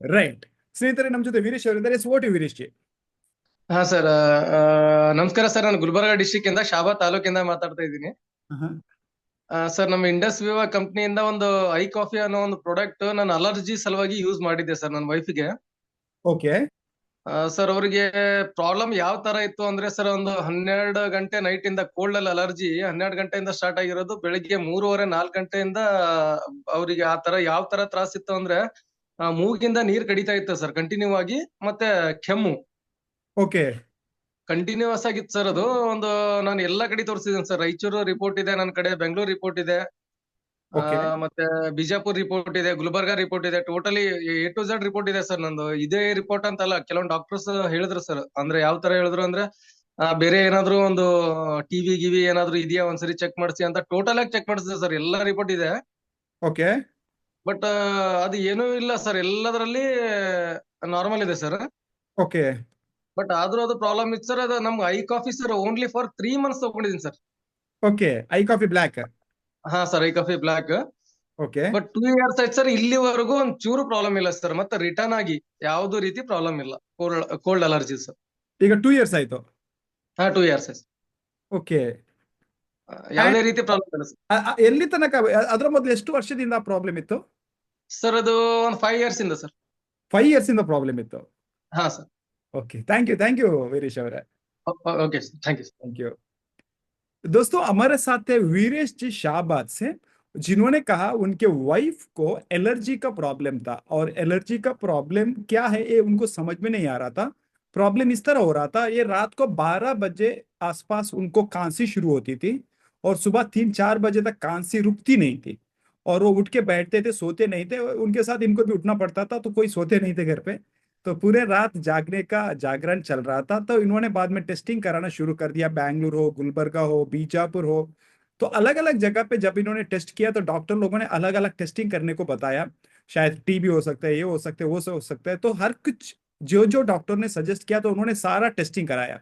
Right. ಸ್ನೇಹಿತರೆ, ನಮ್ಮ ಜೊತೆ ವೀರೇಶ್ ಅವರಿದ್ದಾರೆ. ಓಟಿ ವೀರೇಶ್ ಜಿ. ಹಾ ಸರ್, ನಮಸ್ಕಾರ ಸರ್. ನಾನು ಗುಲ್ಬರ್ಗ ಡಿಸ್ಟಿಕ್ ಇಂದ ಶಾಬಾ ತಾಲೂಕಿಂದ ಮಾತಾಡ್ತಾ ಇದ್ದೀನಿ. ಸರ್, ನಮ್ಮ ಇಂಡಸ್ ವಿವಾ ಕಂಪ್ನಿಯಿಂದ ಒಂದು ಐ ಕಾಫಿ ಅನ್ನೋ ಒಂದು ಪ್ರಾಡಕ್ಟ್ ನಾನು ಅಲರ್ಜಿ ಸಲುವಾಗಿ ಯೂಸ್ ಮಾಡಿದ್ದೆ ಸರ್ ನನ್ನ ವೈಫಿಗೆ. ಓಕೆ. ಸರ್, ಅವರಿಗೆ ಪ್ರಾಬ್ಲಮ್ ಯಾವ ತರ ಇತ್ತು ಅಂದ್ರೆ ಸರ್, ಒಂದು 12 ಗಂಟೆ ನೈಟ್ ಇಂದ ಕೋಲ್ಡ್ ಅಲ್ಲಿ ಅಲರ್ಜಿ 12 ಗಂಟೆಯಿಂದ ಸ್ಟಾರ್ಟ್ ಆಗಿರೋದು, ಬೆಳಿಗ್ಗೆ 3:30 4 ಗಂಟೆಯಿಂದ ಅವರಿಗೆ ಆ ತರ ಯಾವ ತರ ತ್ರಾಸ ಇತ್ತು ಅಂದ್ರೆ ಮೂಗಿಂದ ನೀರ್ ಕಡಿತಾ ಇತ್ತು ಸರ್ ಕಂಟಿನ್ಯೂ ಆಗಿ. ಮತ್ತೆ ಕೆಮ್ಮು ಓಕೆ. ಕಂಟಿನ್ಯೂಸ್ ಆಗಿತ್ತು ಸರ್ ಅದು. ಒಂದು ನಾನು ಎಲ್ಲಾ ಕಡೆ ತೋರಿಸಿದ್ದೀನಿ ಸರ್. ರಾಯಚೂರು ರಿಪೋರ್ಟ್ ಇದೆ ನನ್ನ ಕಡೆ, ಬೆಂಗಳೂರು ರಿಪೋರ್ಟ್ ಇದೆ, ಓಕೆ. ಮತ್ತೆ ಬಿಜಾಪುರ್ ರಿಪೋರ್ಟ್ ಇದೆ, ಗುಲ್ಬರ್ಗಾ ರಿಪೋರ್ಟ್ ಇದೆ. Totally A to Z report ಇದೆ ಸರ್ ನಂದು. ಇದೇ ರಿಪೋರ್ಟ್ ಅಂತಲ್ಲ, ಕೆಲವೊಂದು ಡಾಕ್ಟರ್ಸ್ ಹೇಳಿದ್ರು ಸರ್. ಅಂದ್ರೆ ಯಾವ ತರ ಹೇಳಿದ್ರು ಅಂದ್ರೆ ಬೇರೆ ಏನಾದ್ರು ಒಂದು ಟಿವಿ ಗಿವಿ ಏನಾದ್ರು ಇದೆಯಾ ಒಂದ್ಸರಿ ಚೆಕ್ ಮಾಡಿಸಿ ಅಂತ ಟೋಟಲ್ ಆಗಿ ಚೆಕ್ ಮಾಡಿಸಿದೆ ಸರ್. ಎಲ್ಲಾ ರಿಪೋರ್ಟ್ ಇದೆ, ಓಕೆ. ಬಟ್ ಅದು ಏನೂ ಇಲ್ಲ ಸರ್. ಎಲ್ಲದರಲ್ಲಿ ನಾರ್ಮಲ್ ಇದೆ ಸರ್. ಓಕೆ. ಬಟ್ ಆದ್ರೂ ಅದು ಪ್ರಾಬ್ಲಮ್ ಇತ್ತು ಸರ್. ಅದು ನಮ್ಗೆ I coffee sir only for 3 months ತಗೊಂಡಿದ್ದೀನಿ sir. Okay. I coffee black. ಹಾ sir, I coffee black. Okay. But 2 years ಆಯ್ತು ಸರ್. ಇಲ್ಲಿವರೆಗೂ ಒಂದ್ ಚೂರು ಪ್ರಾಬ್ಲಮ್ ಇಲ್ಲ ಸರ್. ಮತ್ತೆ ರಿಟರ್ನ್ ಆಗಿ ಯಾವ್ದು ರೀತಿ ಪ್ರಾಬ್ಲಮ್ ಇಲ್ಲ. Cold allergy sir. ಈಗ 2 ಇಯರ್ಸ್ ಆಯ್ತು. ಹಾ, 2 ಇಯರ್ಸ್ ಆಯ್ತು. ಓಕೆ. ಯಾವುದೇ ರೀತಿ ಪ್ರಾಬ್ಲಮ್ ಇಲ್ಲ ಸರ್. ಎಲ್ಲಿ ತನಕ ಅದರ ಮೊದಲು ಎಷ್ಟು ವರ್ಷದಿಂದ ಪ್ರಾಬ್ಲಮ್ ಇತ್ತು? ಸರ್, ಅದು ಒಂದು 5 ಇಯರ್ಸ್ ಇಂದ ಸರ್. 5 ಇಯರ್ಸ್ ಇಂದ ಪ್ರಾಬ್ಲಮ್ ಇತ್ತು. ಹಾ sir. Okay, thank you Viresh ಅವರೇ. Okay sir, thank you sir. Thank you. दोस्तों, हमारे साथ है वीरेश जी शाहबाद से, जिन्होंने कहा उनके वाइफ को एलर्जी का प्रॉब्लम था, और एलर्जी का प्रॉब्लम क्या है ये उनको समझ में नहीं आ रहा था. प्रॉब्लम इस तरह हो रहा था, ये रात को 12 बजे आसपास उनको खांसी शुरू होती थी, और सुबह 3-4 बजे तक खांसी रुकती नहीं थी, और वो उठ के बैठते थे, सोते नहीं थे. उनके साथ इनको भी उठना पड़ता था, तो कोई सोते नहीं थे घर पे. तो पूरे रात जागने का जागरण चल रहा था. तो इन्होंने बाद में टेस्टिंग कराना शुरू कर दिया. बैंगलोर हो, गुलबर्गा हो, बीजापुर हो, तो अलग अलग जगह पे जब इन्होंने टेस्ट किया तो डॉक्टर लोगों ने अलग अलग टेस्टिंग करने को बताया. शायद टीबी हो सकता है, ये हो सकता है, वो हो सकता है. तो हर कुछ जो जो डॉक्टर ने सजेस्ट किया तो उन्होंने सारा टेस्टिंग कराया.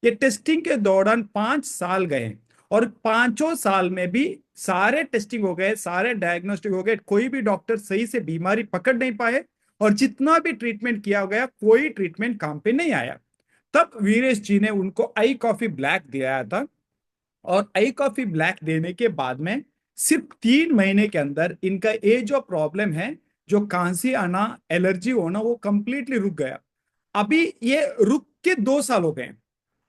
ये टेस्टिंग के दौरान 5 साल गए, और 5 साल में भी सारे टेस्टिंग हो गए, सारे डायग्नोस्टिक हो गए, कोई भी डॉक्टर सही से बीमारी पकड़ नहीं पाए, और जितना भी ट्रीटमेंट किया गया कोई ट्रीटमेंट काम पे नहीं आया. तब वीरेश जी ने उनको आई कॉफी ब्लैक दिया था, और आई कॉफी ब्लैक देने के बाद में सिर्फ 3 महीने के अंदर इनका ये जो प्रॉब्लम है, जो खांसी आना, एलर्जी होना, वो कंप्लीटली रुक गया. अभी ये रुक के 2 साल हो गए,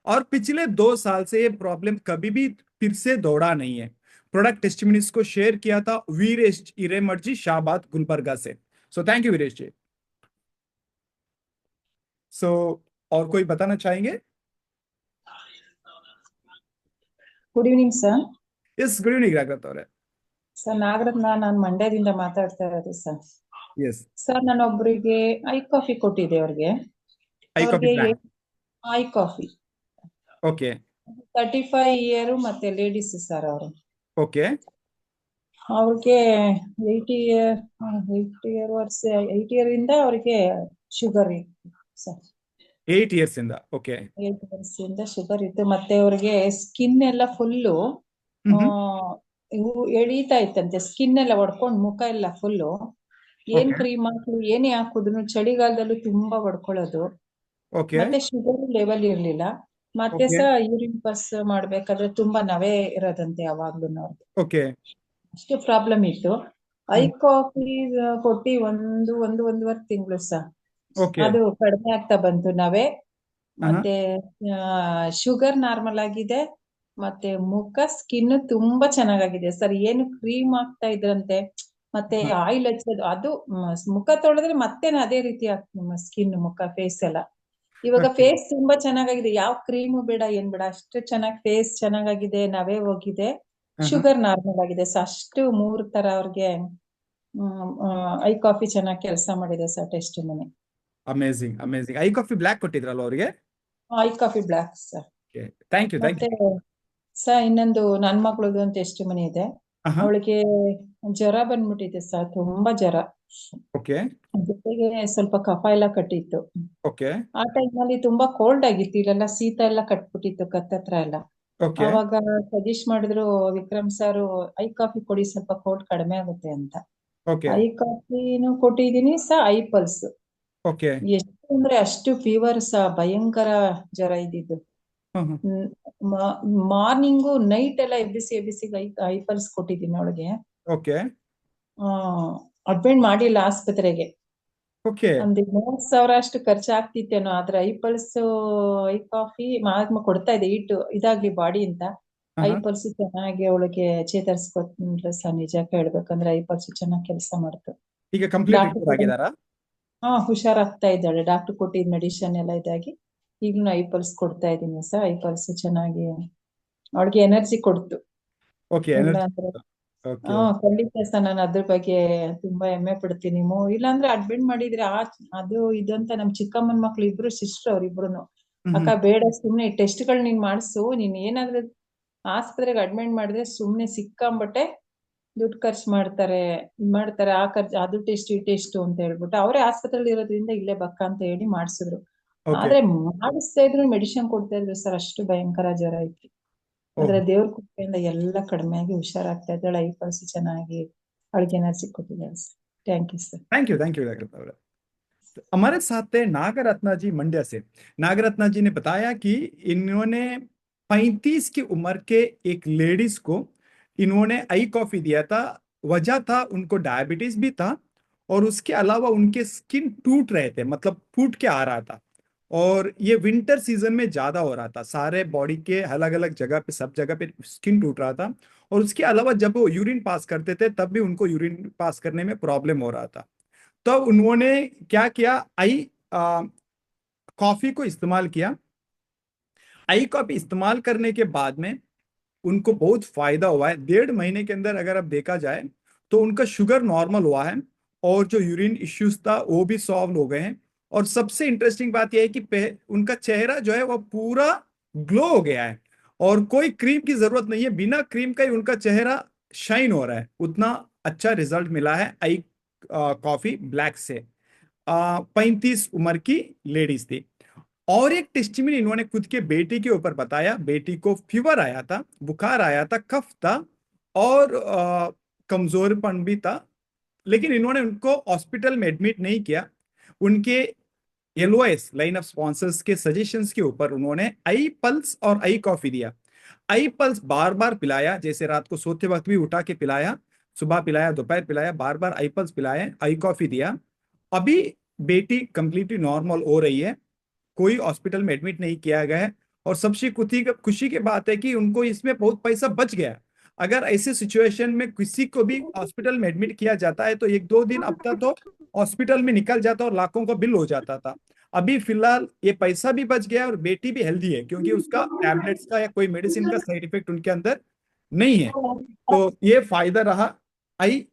और पिछले 2 साल से ये प्रॉब्लम कभी भी फिर से दौड़ा नहीं है. प्रोडक्ट टेस्टिमोनीज को शेयर किया था वीरेश हिरेमठ जी शाहबाद गुलबर्गा से. So thank you Veeresh ji. So और कोई बताना चाहेंगे? Good evening sir. Yes, good evening Raghav ಅವರೇ. ಸರ್, ನಾಗರತ್ನ, ನಾನು ಮಂಡ್ಯದಿಂದ ಮಾತಾಡ್ತಾ ಇರೋದು ಸರ್. ಎಸ್ ಸರ್, ನಾನು ಒಬ್ಬರಿಗೆ ಐ ಕಾಫಿ ಕೊಟ್ಟಿದ್ದೆ. ಅವ್ರಿಗೆ I coffee I coffee okay 35 year ಮತ್ತೆ ಲೇಡೀಸ್ ಸರ್. ಅವರು ಓಕೆ. ಅವ್ರಿಗೆ 8 ಇಯರ್ ಇಂದ ಅವ್ರಿಗೆ ಶುಗರ್ ಇತ್ತು ಸರ್. 8 ಇಯರ್ಸ್ ಇಂದ. ಓಕೆ. 8 ಇಯರ್ಸ್ ಇಂದ ಶುಗರ್ ಇತ್ತು. ಮತ್ತೆ ಅವ್ರಿಗೆ ಸ್ಕಿನ್ ಎಲ್ಲ ಫುಲ್ಲು ಎಳೀತಾ ಇತ್ತಂತೆ. ಸ್ಕಿನ್ ಎಲ್ಲ ಒಡ್ಕೊಂಡ್ ಮುಖ ಎಲ್ಲ ಫುಲ್ಲು. ಏನ್ ಕ್ರೀಮ್ ಹಾಕಿ ಏನೇ ಹಾಕುದ್ರು ಚಳಿಗಾಲದಲ್ಲೂ ತುಂಬಾ ಒಡ್ಕೊಳ್ಳೋದು. ಮತ್ತೆ ಶುಗರ್ ಲೆವೆಲ್ ಇರ್ಲಿಲ್ಲ. ಮತ್ತೆ ಯೂರಿನ್ ಪಾಸ್ ಮಾಡ್ಬೇಕಾದ್ರೆ ತುಂಬಾ ನವೆ ಇರೋದಂತೆ ಯಾವಾಗ್ಲೂ. ಅವ್ರಿಗೆ ಅಷ್ಟು ಪ್ರಾಬ್ಲಮ್ ಇತ್ತು. ಐ ಕಾಫಿ ಕೊಟ್ಟಿ ಒಂದೂವರೆ ತಿಂಗಳು ಸರ್. ಅದು ಕಡಿಮೆ ಆಗ್ತಾ ಬಂತು ನವೆ. ಮತ್ತೆ ಶುಗರ್ ನಾರ್ಮಲ್ ಆಗಿದೆ. ಮತ್ತೆ ಮುಖ ಸ್ಕಿನ್ ತುಂಬಾ ಚೆನ್ನಾಗಿದೆ ಸರ್. ಏನು ಕ್ರೀಮ್ ಹಾಕ್ತಾ ಇದ್ರಂತೆ, ಮತ್ತೆ ಆಯಿಲ್ ಹಚ್ಚೋದು, ಅದು ಮುಖ ತೊಳೆದ್ರೆ ಮತ್ತೆ ಅದೇ ರೀತಿ ಆಗ್ತದೆ ಸ್ಕಿನ್, ಮುಖ, ಫೇಸ್ ಎಲ್ಲ. ಇವಾಗ ಫೇಸ್ ತುಂಬಾ ಚೆನ್ನಾಗಿದೆ. ಯಾವ ಕ್ರೀಮು ಬೇಡ, ಏನ್ ಬೇಡ, ಅಷ್ಟು ಚೆನ್ನಾಗಿ ಫೇಸ್ ಚೆನ್ನಾಗಿದೆ, ನವೆ ಹೋಗಿದೆ, ಶುಗರ್ ನಾರ್ಮಲ್ ಆಗಿದೆ ಸರ್. ಅಷ್ಟು 3 ತರ ಅವ್ರಿಗೆ ಐ ಕಾಫಿ ಚೆನ್ನಾಗಿ ಕೆಲಸ ಮಾಡಿದೆ ಸರ್. ಟೆಸ್ಟ್ ಮನೆ amazing amazing. I coffee black ಕೊಟ್ಟಿದ್ರಲ್ಲ ಅವರಿಗೆ? I coffee black sir. Thank you. ಮತ್ತೆ ಸರ್, ಇನ್ನೊಂದು ನನ್ ಮಗಳದು ಒಂದು ಟೆಸ್ಟ್ ಮನಿ ಇದೆ. ಅವಳಿಗೆ ಜ್ವರ ಬಂದ್ಬಿಟ್ಟಿದೆ ಸರ್, ತುಂಬಾ ಜ್ವರ. ಜೊತೆಗೆ ಸ್ವಲ್ಪ ಕಫ ಎಲ್ಲ ಕಟ್ಟಿತ್ತು. ಆ ಟೈಮ್ ಅಲ್ಲಿ ತುಂಬಾ ಕೋಲ್ಡ್ ಆಗಿತ್ತು. ಇಲ್ಲೆಲ್ಲ ಶೀತ ಎಲ್ಲ ಕಟ್ಬಿಟ್ಟಿತ್ತು ಕತ್ತತ್ರ ಎಲ್ಲ. ಅವಾಗ ಸಜೆಸ್ಟ್ ಮಾಡಿದ್ರು ವಿಕ್ರಮ್ ಸರ್, ಐ ಕಾಫಿ ಕೊಡಿ, ಸ್ವಲ್ಪ ಕೋಲ್ಡ್ ಕಡಿಮೆ ಆಗುತ್ತೆ ಅಂತ. ಓಕೆ ಐ ಕಾಫಿನೂ ಕೊಟ್ಟಿದ್ದೀನಿ ಸಹ, ಐ ಪಲ್ಸ್. ಓಕೆ. ಎಷ್ಟು ಅಂದ್ರೆ ಅಷ್ಟು ಫೀವರ್ ಸಹ, ಭಯಂಕರ ಜ್ವರ ಇದ್ದಿದ್ದು. ಹ್ಮ್ ಹ್ಮ್. ಮಾರ್ನಿಂಗು ನೈಟ್ ಎಲ್ಲ ಎಬ್ಬಿಸಿ ಎಬ್ಬಿಸಿ ಐ ಪಲ್ಸ್ ಕೊಟ್ಟಿದ್ದೀನಿ ಅವಳಿಗೆ. ಓಕೆ ಅಡ್ಮಿಟ್ ಮಾಡಿಲ್ಲ ಆಸ್ಪತ್ರೆಗೆ. ಓಕೆ. ಒಂದು 30,000 ಅಷ್ಟು ಖರ್ಚಾಗ್ತಿತ್ತೇನೋ. ಆದ್ರೆ ಐ ಪಲ್ಸ್, ಐ ಕಾಫಿ ಕೊಡ್ತಾ ಇದೆ ಹೀಟ್ ಇದಾಗ್ಲಿ ಬಾಡಿ ಅಂತ. ಐ ಪಲ್ಸ್ ಚೆನ್ನಾಗಿ ಅವಳಿಗೆ ಚೇತರಿಸ್ಕೊಂಡ್ರೆ ಸಹ, ನಿಜ ಹೇಳ್ಬೇಕಂದ್ರೆ ಐ ಪಲ್ಸ್ ಚೆನ್ನಾಗಿ ಕೆಲಸ ಮಾಡ್ತು. ಈಗ ಕಂಪ್ಲೀಟ್ ಡಾಕ್ಟರ್ ರಿಕವರ್ ಆಗಿದಾರಾ? ಹುಷಾರಾಗ್ತಾ ಇದ್ದಾಳೆ. ಡಾಕ್ಟರ್ ಕೊಟ್ಟಿದ್ ಮೆಡಿಸಿನ್ ಎಲ್ಲ ಇದಾಗಿ ಈಗಲೂ ಐ ಪಲ್ಸ್ ಕೊಡ್ತಾ ಇದ್ದೀನಿ ಸರ್. ಐ ಪಲ್ಸ್ ಚೆನ್ನಾಗಿ ಅವಳಿಗೆ ಎನರ್ಜಿ ಕೊಡ್ತು. ಓಕೆ. ಇಲ್ಲ ಎನರ್ಜಿ. ಅಂದ್ರೆ ಓಕೆ. ಖಂಡಿತ ಸರ್, ನಾನು ಅದ್ರ ಬಗ್ಗೆ ತುಂಬಾ ಹೆಮ್ಮೆ ಪಡ್ತೀನಿ. ಇಲ್ಲಾಂದ್ರೆ ಅಡ್ಮಿಟ್ ಮಾಡಿದ್ರೆ ಅದು ಇದು ಅಂತ ನಮ್ ಚಿಕ್ಕಮ್ಮನ ಮಕ್ಳು ಇಬ್ರು ಸಿಸ್ಟರ್, ಅವ್ರಿಬ್ರುನು ಅಕ್ಕ ಬೇಡ ಸುಮ್ನೆ ಟೆಸ್ಟ್ಗಳು ನೀನ್ ಮಾಡಿಸು, ನೀನ್ ಏನಾದ್ರೂ ಆಸ್ಪತ್ರೆಗೆ ಅಡ್ಮಿಟ್ ಮಾಡಿದ್ರೆ ಸುಮ್ನೆ ಸಿಕ್ಕಾಂಬಟ್ಟೆ ದುಡ್ಡು ಖರ್ಚು ಮಾಡ್ತಾರೆ ಆ ಖರ್ಚು, ಅದು ಟೆಸ್ಟ್ ಈ ಟೆಸ್ಟ್ ಅಂತ ಹೇಳ್ಬಿಟ್ಟು ಅವರೇ ಆಸ್ಪತ್ರೆಯಲ್ಲಿ ಇರೋದ್ರಿಂದ ಇಲ್ಲೇ ಬಕ್ಕ ಅಂತ ಹೇಳಿ ಮಾಡಿಸಿದ್ರು. ಓಕೆ. ಆದ್ರೆ ಮಾಡಿಸ್ತಾ ಇದ್ರು ಮೆಡಿಸಿನ್ ಕೊಡ್ತಾ ಇದ್ರು ಸರ್. ಅಷ್ಟು ಭಯಂಕರ ಜ್ವರ ಇತ್ತು. ಆದ್ರೆ ದೇವ್ರ ಕೃಪೆಯಿಂದ ಎಲ್ಲ ಕಡಿಮೆ ಆಗಿ ಹುಷಾರಾಗ್ತಾ ಇದ್ದಾಳೆ. ಐ ಪಲ್ಸ್ ಚೆನ್ನಾಗಿ ಅವಳಿಗೆ ಎನರ್ಜಿ ಕೊಟ್ಟಿದ್ದಾಳೆ sir. Thank you sir. Thank you Jagrut अवरे। हमारे साथ थे नागरत्ना जी मंड्या से। नागरत्ना जी ने बताया कि इन्होंने 35 की उम्र के एक लेडीज को इन्होंने आई कॉफी दिया था। वजह था उनको डायबिटीज भी था और उसके अलावा उनके स्किन टूट रहे थे, मतलब फूट के आ रहा था। और ये विंटर सीजन में ज्यादा हो रहा था, सारे बॉडी के अलग अलग जगह पे, सब जगह पे स्किन टूट रहा था। और उसके अलावा जब वो यूरिन पास करते थे तब भी उनको यूरिन पास करने में प्रॉब्लम हो रहा था। तो उन्होंने क्या किया, कॉफी को इस्तेमाल किया। आई कॉफी इस्तेमाल करने के बाद में उनको बहुत फायदा हुआ है। 1.5 महीने के अंदर अगर अब देखा जाए तो उनका शुगर नॉर्मल हुआ है और जो यूरिन इश्यूज था वो भी सॉल्व हो गए हैं। और सबसे इंटरेस्टिंग बात यह है कि उनका चेहरा जो है वो पूरा ग्लो हो गया है और कोई क्रीम की जरूरत नहीं है, बिना क्रीम का ही उनका चेहरा शाइन हो रहा है। उतना अच्छा रिजल्ट मिला है आई कॉफी ब्लैक से। 35 उम्र की लेडीज थी। और एक टेस्टिमनी इन्होंने खुद के बेटी के ऊपर बताया। बेटी को फीवर आया था, बुखार आया था, कफ था और कमजोरपन भी था, लेकिन इन्होंने उनको हॉस्पिटल में एडमिट नहीं किया। उनके LOS लाइन ऑफ स्पॉन्सर्स के सजेशंस के ऊपर उन्होंने आई पल्स और आई कॉफी दिया। आई पल्स बार बार पिलाया, जैसे रात को सोते वक्त भी उठा के पिलाया, सुबह पिलाया, दोपहर पिलाया, बार बार आई पल्स पिलाया, आई कॉफी दिया। अभी बेटी कंप्लीटली नॉर्मल हो रही है, कोई हॉस्पिटल में एडमिट नहीं किया गया है। और सबसे खुशी की बात है कि उनको इसमें बहुत पैसा बच गया। अगर ऐसे सिचुएशन में किसी को भी हॉस्पिटल में एडमिट किया जाता है तो 1-2 दिन अब तक तो हॉस्पिटल में निकल जाता और लाखों का बिल हो जाता था। अभी फिलहाल ये पैसा भी बच गया और बेटी भी हेल्दी है, क्योंकि उसका टैबलेट्स का या कोई मेडिसिन का साइड इफेक्ट उनके अंदर नहीं है। तो ये फायदा रहा आई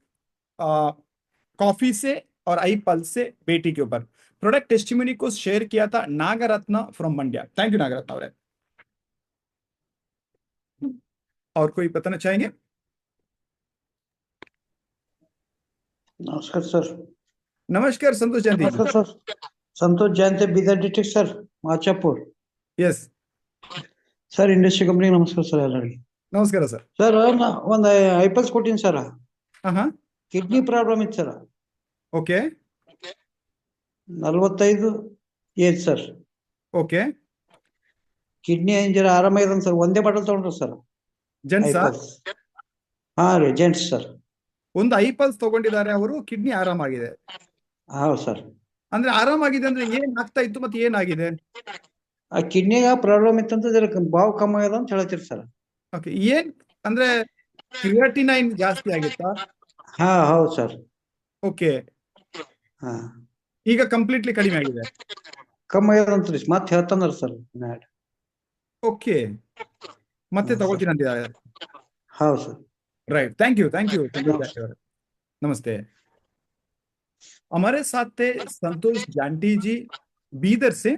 कॉफी से और आई पल्स से बेटी के ऊपर। प्रोडक्ट टेस्टिमनी को शेयर किया था Nagarathna from Mandya. Thank you Nagarathna. और कोई बताना चाहेंगे? नमस्कार सर। नमस्कार संतोष जयंती। नमस्कार sir, Santosh Jayanti, Bidar district sir, Machapur. Yes sir, industry company ನಮಸ್ಕಾರ ಸರ್ ಎಲ್ಲರಿಗೆ. ನಮಸ್ಕಾರ ಸರ್. ಸರ್ ಒಂದು ಐಪಲ್ಸ್ ಕೊಟ್ಟಿನಿ ಸರ್. ಕಿಡ್ನಿ ಪ್ರಾಬ್ಲಮ್ ಇತ್ತು sir. Okay. 45 age sir. Okay. Kidney injury ಆರಾಮಾಗಿದೆ ಸರ್. ಒಂದೇ ಬಾಟಲ್ ತಗೊಂಡ್ರು ಸರ್. ಜೆಂಟ್ಸ್? ಹಾ ರೀ, ಜೆಂಟ್ಸ್ ಸರ್. ಒಂದು ಐಪಲ್ಸ್ ತಗೊಂಡಿದ್ದಾರೆ, ಅವರು ಕಿಡ್ನಿ ಆರಾಮಾಗಿದೆ. ಹೌದು ಸರ್. ಅಂದ್ರೆ ಆರಾಮಾಗಿದೆ ಅಂದ್ರೆ ಏನ್ ಆಗ್ತಾ ಇತ್ತು ಮತ್ತೆ ಏನಾಗಿದೆ? ಆ ಕಿಡ್ನಿಗ ಪ್ರಾಬ್ಲಮ್ ಇತ್ತಂತ ಬಾವು ಕಮ್ಮಿ ಆಗ್ಯದ ಅಂತ ಹೇಳ್ತೀರಿ ಸರ್. ಓಕೆ. ಏನ್ ಅಂದ್ರೆ ಕ್ರಿಯಾಟಿನೈನ್ ಜಾಸ್ತಿ ಆಗಿತ್ತಾ? ಹಾ ಹೌದು ಸರ್. ಓಕೆ. ಹಾ, ಈಗ ಕಂಪ್ಲೀಟ್ಲಿ ಕಡಿಮೆ ಆಗಿದೆ? ಕಮ್ಮಿ ಆಗ್ಯದಂತ್ರಿ ಮತ್ತೆ ಹೇಳ್ತಾನಲ್ಲ ಸರ್. ಓಕೆ. ಮತ್ತೆ ತಗೊಳ್ತೀನಿ ಅಂತಿದ್ದಾರೆ? ಹೌದು सर। राइट, थैंक यू नमस्ते। हमारे साथ थे संतोष जांटी जी बीदर से,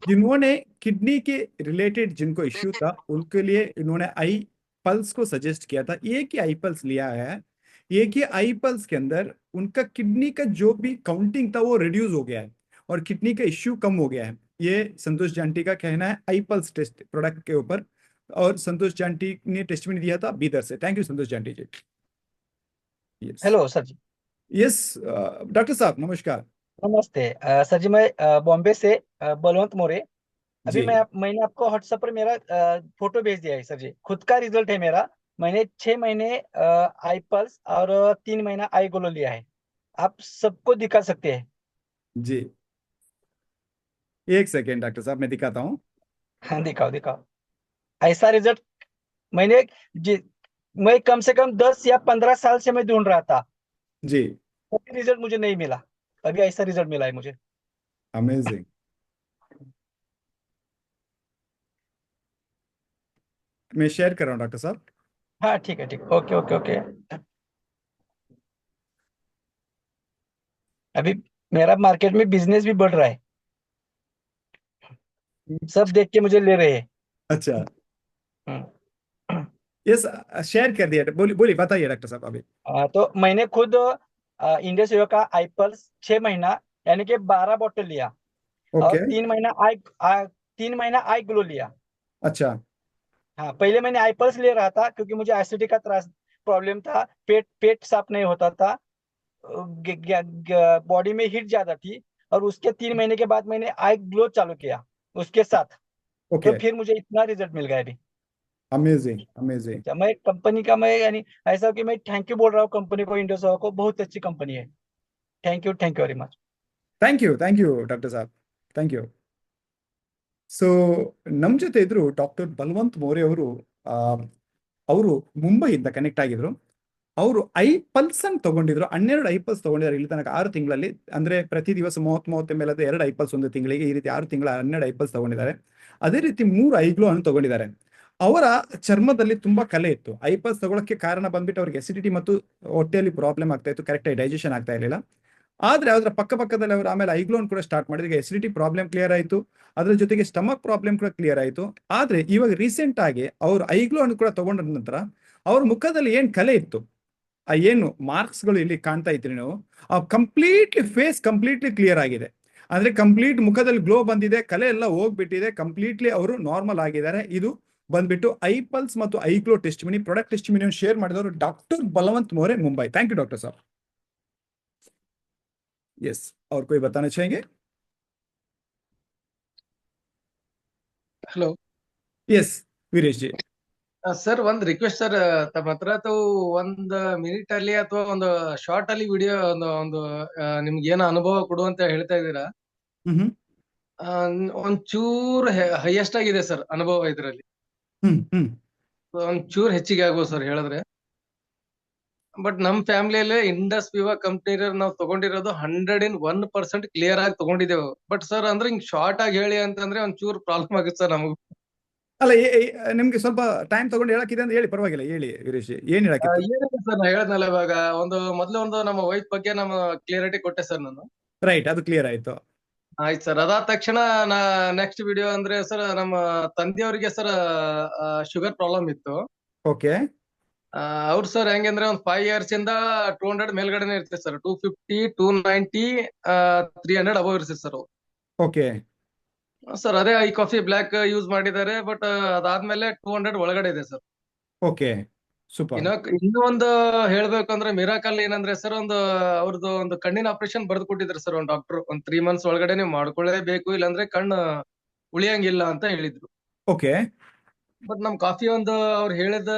जिन्होंने किडनी के रिलेटेड जिनको इश्यू था उनके लिए इन्होंने आई पल्स को सजेस्ट किया था। एक ही आई पल्स लिया है, एक ही आई पल्स के अंदर उनका किडनी का जो भी काउंटिंग था वो रिड्यूस हो गया है और किडनी का इश्यू कम हो गया है। ये संतोष जांटी का कहना है आई पल्स टेस्ट प्रोडक्ट के ऊपर। और संतोष जांटी ने टेस्टमेंट दिया था बीदर से। Thank you Santosh Janti ji. Hello sir ji. Yes doctor साहब नमस्कार। नमस्ते सर जी, मैं बॉम्बे से बलवंत मोरे। अभी जी मैंने आपको व्हाट्सएप पर मेरा फोटो भेज दिया है सर जी। खुद का रिजल्ट है मेरा। मैंने 6 महीने आई पल्स और 3 महीना आई ग्लो लिया है। आप सबको दिखा सकते हैं। जी, एक सेकेंड डॉक्टर साहब मैं दिखाता हूँ। हाँ, दिखाओ दिखाओ। ऐसा रिजल्ट मैंने जी मैं कम से कम 10 या 15 साल से मैं ढूंढ रहा था। जी कोई रिजल्ट मुझे नहीं मिला। अभी ऐसा रिजल्ट मिला है मुझे। अमेजिंग। मैं शेयर कर रहा हूँ डॉक्टर साहब। हाँ ठीक है, ठीक, ओके ओके ओके। अभी मेरा मार्केट में बिजनेस भी बढ़ रहा है। सब देख के मुझे ले रहे हैं। अच्छा, हम्म। यस शेयर कर दिया। बोलिए बोलिए, बताइए डॉक्टर साहब अभी। तो मैंने खुद इंडियस हीरो का आई पल्स 6 महीना यानी कि 12 बॉटल लिया। और ओके। 3 महीना 3 महीना आई ग्लो लिया। अच्छा हाँ, पहले मैंने आई पल्स ले रहा था क्योंकि मुझे एसिडिटी का त्रास प्रॉब्लम था। पेट पेट साफ नहीं होता था। बॉडी में हीट ज्यादा थी। और उसके 3 महीने के बाद मैंने आई ग्लो चालू किया उसके साथ। तो ओके, फिर मुझे इतना रिजल्ट मिल गया अभी। Amazing amazing. मैं कंपनी का, मैं यानी ऐसा कि मैं थैंक यू बोल रहा हूँ कंपनी को, इंडोस को। बहुत अच्छी कंपनी है। Thank you very much. Thank you doctor sahab, thank you. So ನಮ್ಮ ಜೊತೆ ಇದ್ರು ಡಾಕ್ಟರ್ ಬಲವಂತ್ ಮೋರೆ ಅವರು. ಆ, ಅವರು ಮುಂಬೈಯಿಂದ ಕನೆಕ್ಟ್ ಆಗಿದ್ರು. ಅವರು ಐ ಪಲ್ಸ್ ಅನ್ನು ತಗೊಂಡಿದ್ರು, 12 ಐ ಪಲ್ಸ್ ತಗೊಂಡಿದ್ದಾರೆ ಇಲ್ಲಿ ತನಕ 6 ತಿಂಗಳಲ್ಲಿ. ಅಂದ್ರೆ ಪ್ರತಿ ದಿವಸ 30 ml 2 ಐ ಪಲ್ಸ್ ಒಂದು ತಿಂಗಳಿಗೆ, ಈ ರೀತಿ 6 ತಿಂಗಳ 12 ಐ ಪಲ್ಸ್ ತಗೊಂಡಿದ್ದಾರೆ. ಅದೇ ರೀತಿ 3 ಐಗ್ಲೋ ಅನ್ನು ತಗೊಂಡಿದ್ದಾರೆ. ಅವರ ಚರ್ಮದಲ್ಲಿ ತುಂಬಾ ಕಲೆ ಇತ್ತು. ಐ ಪಲ್ಸ್ ತಗೊಳಕ್ಕೆ ಕಾರಣ ಬಂದ್ಬಿಟ್ಟು ಅವ್ರಿಗೆ ಎಸಿಡಿಟಿ ಮತ್ತು ಹೊಟ್ಟೆಯಲ್ಲಿ ಪ್ರಾಬ್ಲಮ್ ಆಗ್ತಾ ಇತ್ತು, ಕರೆಕ್ಟಾಗಿ ಡೈಜೆಷನ್ ಆಗ್ತಾ ಇರಲಿಲ್ಲ. ಆದ್ರೆ ಅದರ ಪಕ್ಕದಲ್ಲಿ ಅವರು ಆಮೇಲೆ ಐಗ್ಲೋನ್ ಕೂಡ ಸ್ಟಾರ್ಟ್ ಮಾಡಿದ್ರು. ಈಗ ಎಸಿಡಿಟಿ ಪ್ರಾಬ್ಲಮ್ ಕ್ಲಿಯರ್ ಆಯಿತು, ಅದ್ರ ಜೊತೆಗೆ ಸ್ಟಮಕ್ ಪ್ರಾಬ್ಲಮ್ ಕೂಡ ಕ್ಲಿಯರ್ ಆಯಿತು. ಆದ್ರೆ ಇವಾಗ ರೀಸೆಂಟ್ ಆಗಿ ಅವರು ಐಗ್ಲೋನ್ ಕೂಡ ತಗೊಂಡ ನಂತರ ಅವ್ರ ಮುಖದಲ್ಲಿ ಏನ್ ಕಲೆ ಇತ್ತು, ಆ ಏನು ಮಾರ್ಕ್ಸ್ ಗಳು ಇಲ್ಲಿ ಕಾಣ್ತಾ ಇದ್ರಿ ನೀವು, ಆ ಕಂಪ್ಲೀಟ್ಲಿ ಫೇಸ್ ಕಂಪ್ಲೀಟ್ಲಿ ಕ್ಲಿಯರ್ ಆಗಿದೆ. ಅಂದ್ರೆ ಕಂಪ್ಲೀಟ್ ಮುಖದಲ್ಲಿ ಗ್ಲೋ ಬಂದಿದೆ, ಕಲೆ ಎಲ್ಲ ಹೋಗ್ಬಿಟ್ಟಿದೆ, ಕಂಪ್ಲೀಟ್ಲಿ ಅವರು ನಾರ್ಮಲ್ ಆಗಿದ್ದಾರೆ. ಇದು ಬಂದ್ಬಿಟ್ಟು ಐ ಪಲ್ಸ್ ಮತ್ತು I glow test mini product test mini share ಮಾಡಿದವರು doctor Balwant More, Mumbai. Thank you doctor साहब. यस, और कोई बताना चाहेंगे? Hello yes Viresh ji. Sir, ಒಂದ್ ರಿಕ್ವೆಸ್ಟ್ ಸರ್. ತಮ್ಮ ಹತ್ರ ತಾವು ಒಂದ್ ಮಿನಿಟ್ ಅಲ್ಲಿ ಅಥವಾ ಒಂದು ಶಾರ್ಟ್ ಅಲ್ಲಿ ವಿಡಿಯೋ ಒಂದು ನಿಮ್ಗೆ ಏನೋ ಅನುಭವ ಕೊಡು ಅಂತ ಹೇಳ್ತಾ ಇದ್ದೀರಾ. हम्म ಒಂಚೂರ್ ಹೈಯೆಸ್ಟ್ ಆಗಿದೆ ಸರ್ ಅನುಭವ ಇದ್ರಲ್ಲಿ. हम्म हम्म ಒಂಚೂರ್ ಹೆಚ್ಚಿಗೆ ಆಗ್ಬೋದು ಸರ್ ಹೇಳಿದ್ರೆ. ಬಟ್ ನಮ್ ಫ್ಯಾಮಿಲಿಯಲ್ಲೇ ಇಂಡಸ್ ವಿವಾ ಕಂಪ್ನಿ ನಾವು ತಗೊಂಡಿರೋದು 101% ಕ್ಲಿಯರ್ ಆಗಿ ತಗೊಂಡಿದ್ದೇವೆ. ಬಟ್ ಸರ್ ಅಂದ್ರೆ ಹಿಂಗ್ ಶಾರ್ಟ್ ಆಗಿ ಹೇಳಿ ಅಂತಂದ್ರೆ ಒಂಚೂರ್ ಪ್ರಾಬ್ಲಮ್ ಆಗುತ್ತೆ ಸರ್ ನಮಗ್. ಅಲ್ಲ, ನಿಮ್ಗೆ ಸ್ವಲ್ಪ ಟೈಮ್ ತಗೊಂಡು ಹೇಳಕ್ಕಿದೆ ಅಂತ ಹೇಳಿ, ಪರವಾಗಿಲ್ಲ ಹೇಳಿ ವೀರೇಶ್ ಜಿ, ಏನ್ ಹೇಳಕ್ಕಿತ್ತು? ಏನಿಲ್ಲ ಸರ್, ನಾ ಹೇಳದ್ನಲ್ಲ ಇವಾಗ ಮೊದ್ಲು ನಮ್ಮ ವೈಫ್ ಬಗ್ಗೆ ನಮ್ಮ ಕ್ಲಿಯರಿಟಿ ಕೊಟ್ಟೆ ಸರ್ ನಾನು. ರೈಟ್, ಅದು ಕ್ಲಿಯರ್ ಆಯ್ತು. ಆಯ್ತು ಸರ್. ಅದಾದ ತಕ್ಷಣ ನೆಕ್ಸ್ಟ್ ವಿಡಿಯೋ ಅಂದ್ರೆ ಸರ್, ನಮ್ಮ ತಂದೆಯವರಿಗೆ ಸರ್ ಶುಗರ್ ಪ್ರಾಬ್ಲಮ್ ಇತ್ತು. ಓಕೆ ಅವ್ರು ಸರ್ ಹೆಂಗಂದ್ರೆ ಒಂದ್ 5 years ಇಂದ 200 ಮೇಲ್ಗಡೆನೆ ಇರ್ತದೆ ಸರ್. 250, 290, 300 ಅಬವ್ ಇರ್ತದೆ ಸರ್. ಓಕೆ ಸರ್ ಅದೇ ಐ ಕಾಫಿ ಬ್ಲಾಕ್ ಯೂಸ್ ಮಾಡಿದ್ದಾರೆ. ಬಟ್ ಅದಾದ್ಮೇಲೆ 200 ಒಳಗಡೆ ಇದೆ ಸರ್. Okay super. ಇನ್ನೂ ಒಂದು ಹೇಳ್ಬೇಕಂದ್ರೆ ಮಿರಾಕಲ್ ಏನಂದ್ರೆ ಸರ್, ಅವ್ರದ್ದು ಒಂದು ಕಣ್ಣಿನ ಆಪರೇಷನ್ ಬರ್ದು ಕೊಟ್ಟಿದ್ರು ಸರ್ ಒಂದ್ ಡಾಕ್ಟರ್. ಒಂದ್ 3 months ಒಳಗಡೆ ನೀವು ಮಾಡ್ಕೊಳ್ಳೇಬೇಕು, ಇಲ್ಲಾಂದ್ರೆ ಕಣ್ಣು ಉಳಿಯಂಗಿಲ್ಲ ಅಂತ ಹೇಳಿದ್ರು. ಓಕೆ ಬಟ್ ನಮ್ ಕಾಫಿ ಅವ್ರು ಹೇಳಿದ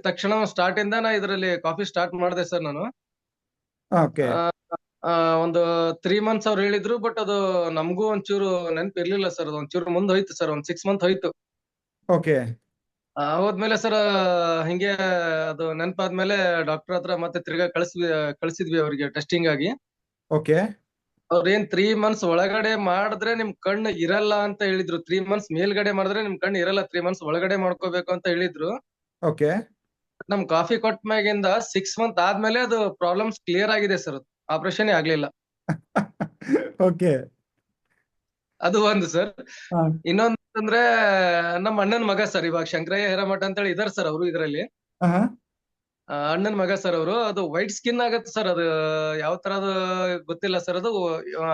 ತಕ್ಷಣ ಸ್ಟಾರ್ಟ್ ಇಂದ ನಾ ಇದ್ರಲ್ಲಿ ಕಾಫಿ ಸ್ಟಾರ್ಟ್ ಮಾಡಿದೆ ಸರ್ ನಾನು. ಓಕೆ ಒಂದು 3 months ಅವ್ರು ಹೇಳಿದ್ರು. ಬಟ್ ಅದು ನಮಗೂ ಒಂಚೂರು ನೆನಪಿರ್ಲಿಲ್ಲ ಸರ್. ಅದು ಒಂಚೂರು ಮುಂದ್ ಹೋಯ್ತು ಸರ್, ಒಂದ್ 6 months ಹೋಯ್ತು. ಓಕೆ ಹೋದ್ಮೇಲೆ ಸರ್ ಹಿಂಗೆ ಅದು ನೆನಪಾದ್ಮೇಲೆ ಡಾಕ್ಟರ್ ಹತ್ರ ಮತ್ತೆ ತಿರ್ಗಾ ಕಳ್ಸಿದ್ವಿ ಅವ್ರಿಗೆ ಟೆಸ್ಟಿಂಗ್ ಆಗಿ. ಓಕೆ ಅವ್ರೇನ್ 3 months ಒಳಗಡೆ ಮಾಡಿದ್ರೆ ನಿಮ್ ಕಣ್ಣು ಇರಲ್ಲ ಅಂತ ಹೇಳಿದ್ರು. 3 months ಮೇಲ್ಗಡೆ ಮಾಡಿದ್ರೆ ನಿಮ್ ಕಣ್ಣು ಇರಲ್ಲ, 3 months ಒಳಗಡೆ ಮಾಡ್ಕೋಬೇಕು ಅಂತ ಹೇಳಿದ್ರು. ಓಕೆ ನಮ್ ಕಾಫಿ ಕೊಟ್ಟ ಮ್ಯಾಗಿಂದ 6 months ಆದ್ಮೇಲೆ ಅದು ಪ್ರಾಬ್ಲಮ್ಸ್ ಕ್ಲಿಯರ್ ಆಗಿದೆ ಸರ್. ಆಪರೇಷನ್ ಆಗ್ಲಿಲ್ಲ. ಓಕೆ ಅದು ಒಂದು ಸರ್. ಇನ್ನೊಂದಂದ್ರೆ ನಮ್ಮ ಅಣ್ಣನ ಮಗ ಸರ್, ಇವಾಗ ಶಂಕರಯ್ಯ ಹಿರೇಮಠ ಅಂತ ಹೇಳಿ ಇದಾರೆ ಸರ್ ಅವರು ಇದ್ರಲ್ಲಿ. ಅಣ್ಣನ ಮಗ ಸರ್ ಅವರು. ಅದು ವೈಟ್ ಸ್ಕಿನ್ ಆಗತ್ತೆ ಸರ್. ಅದು ಯಾವ ತರದ್ ಗೊತ್ತಿಲ್ಲ ಸರ್. ಅದು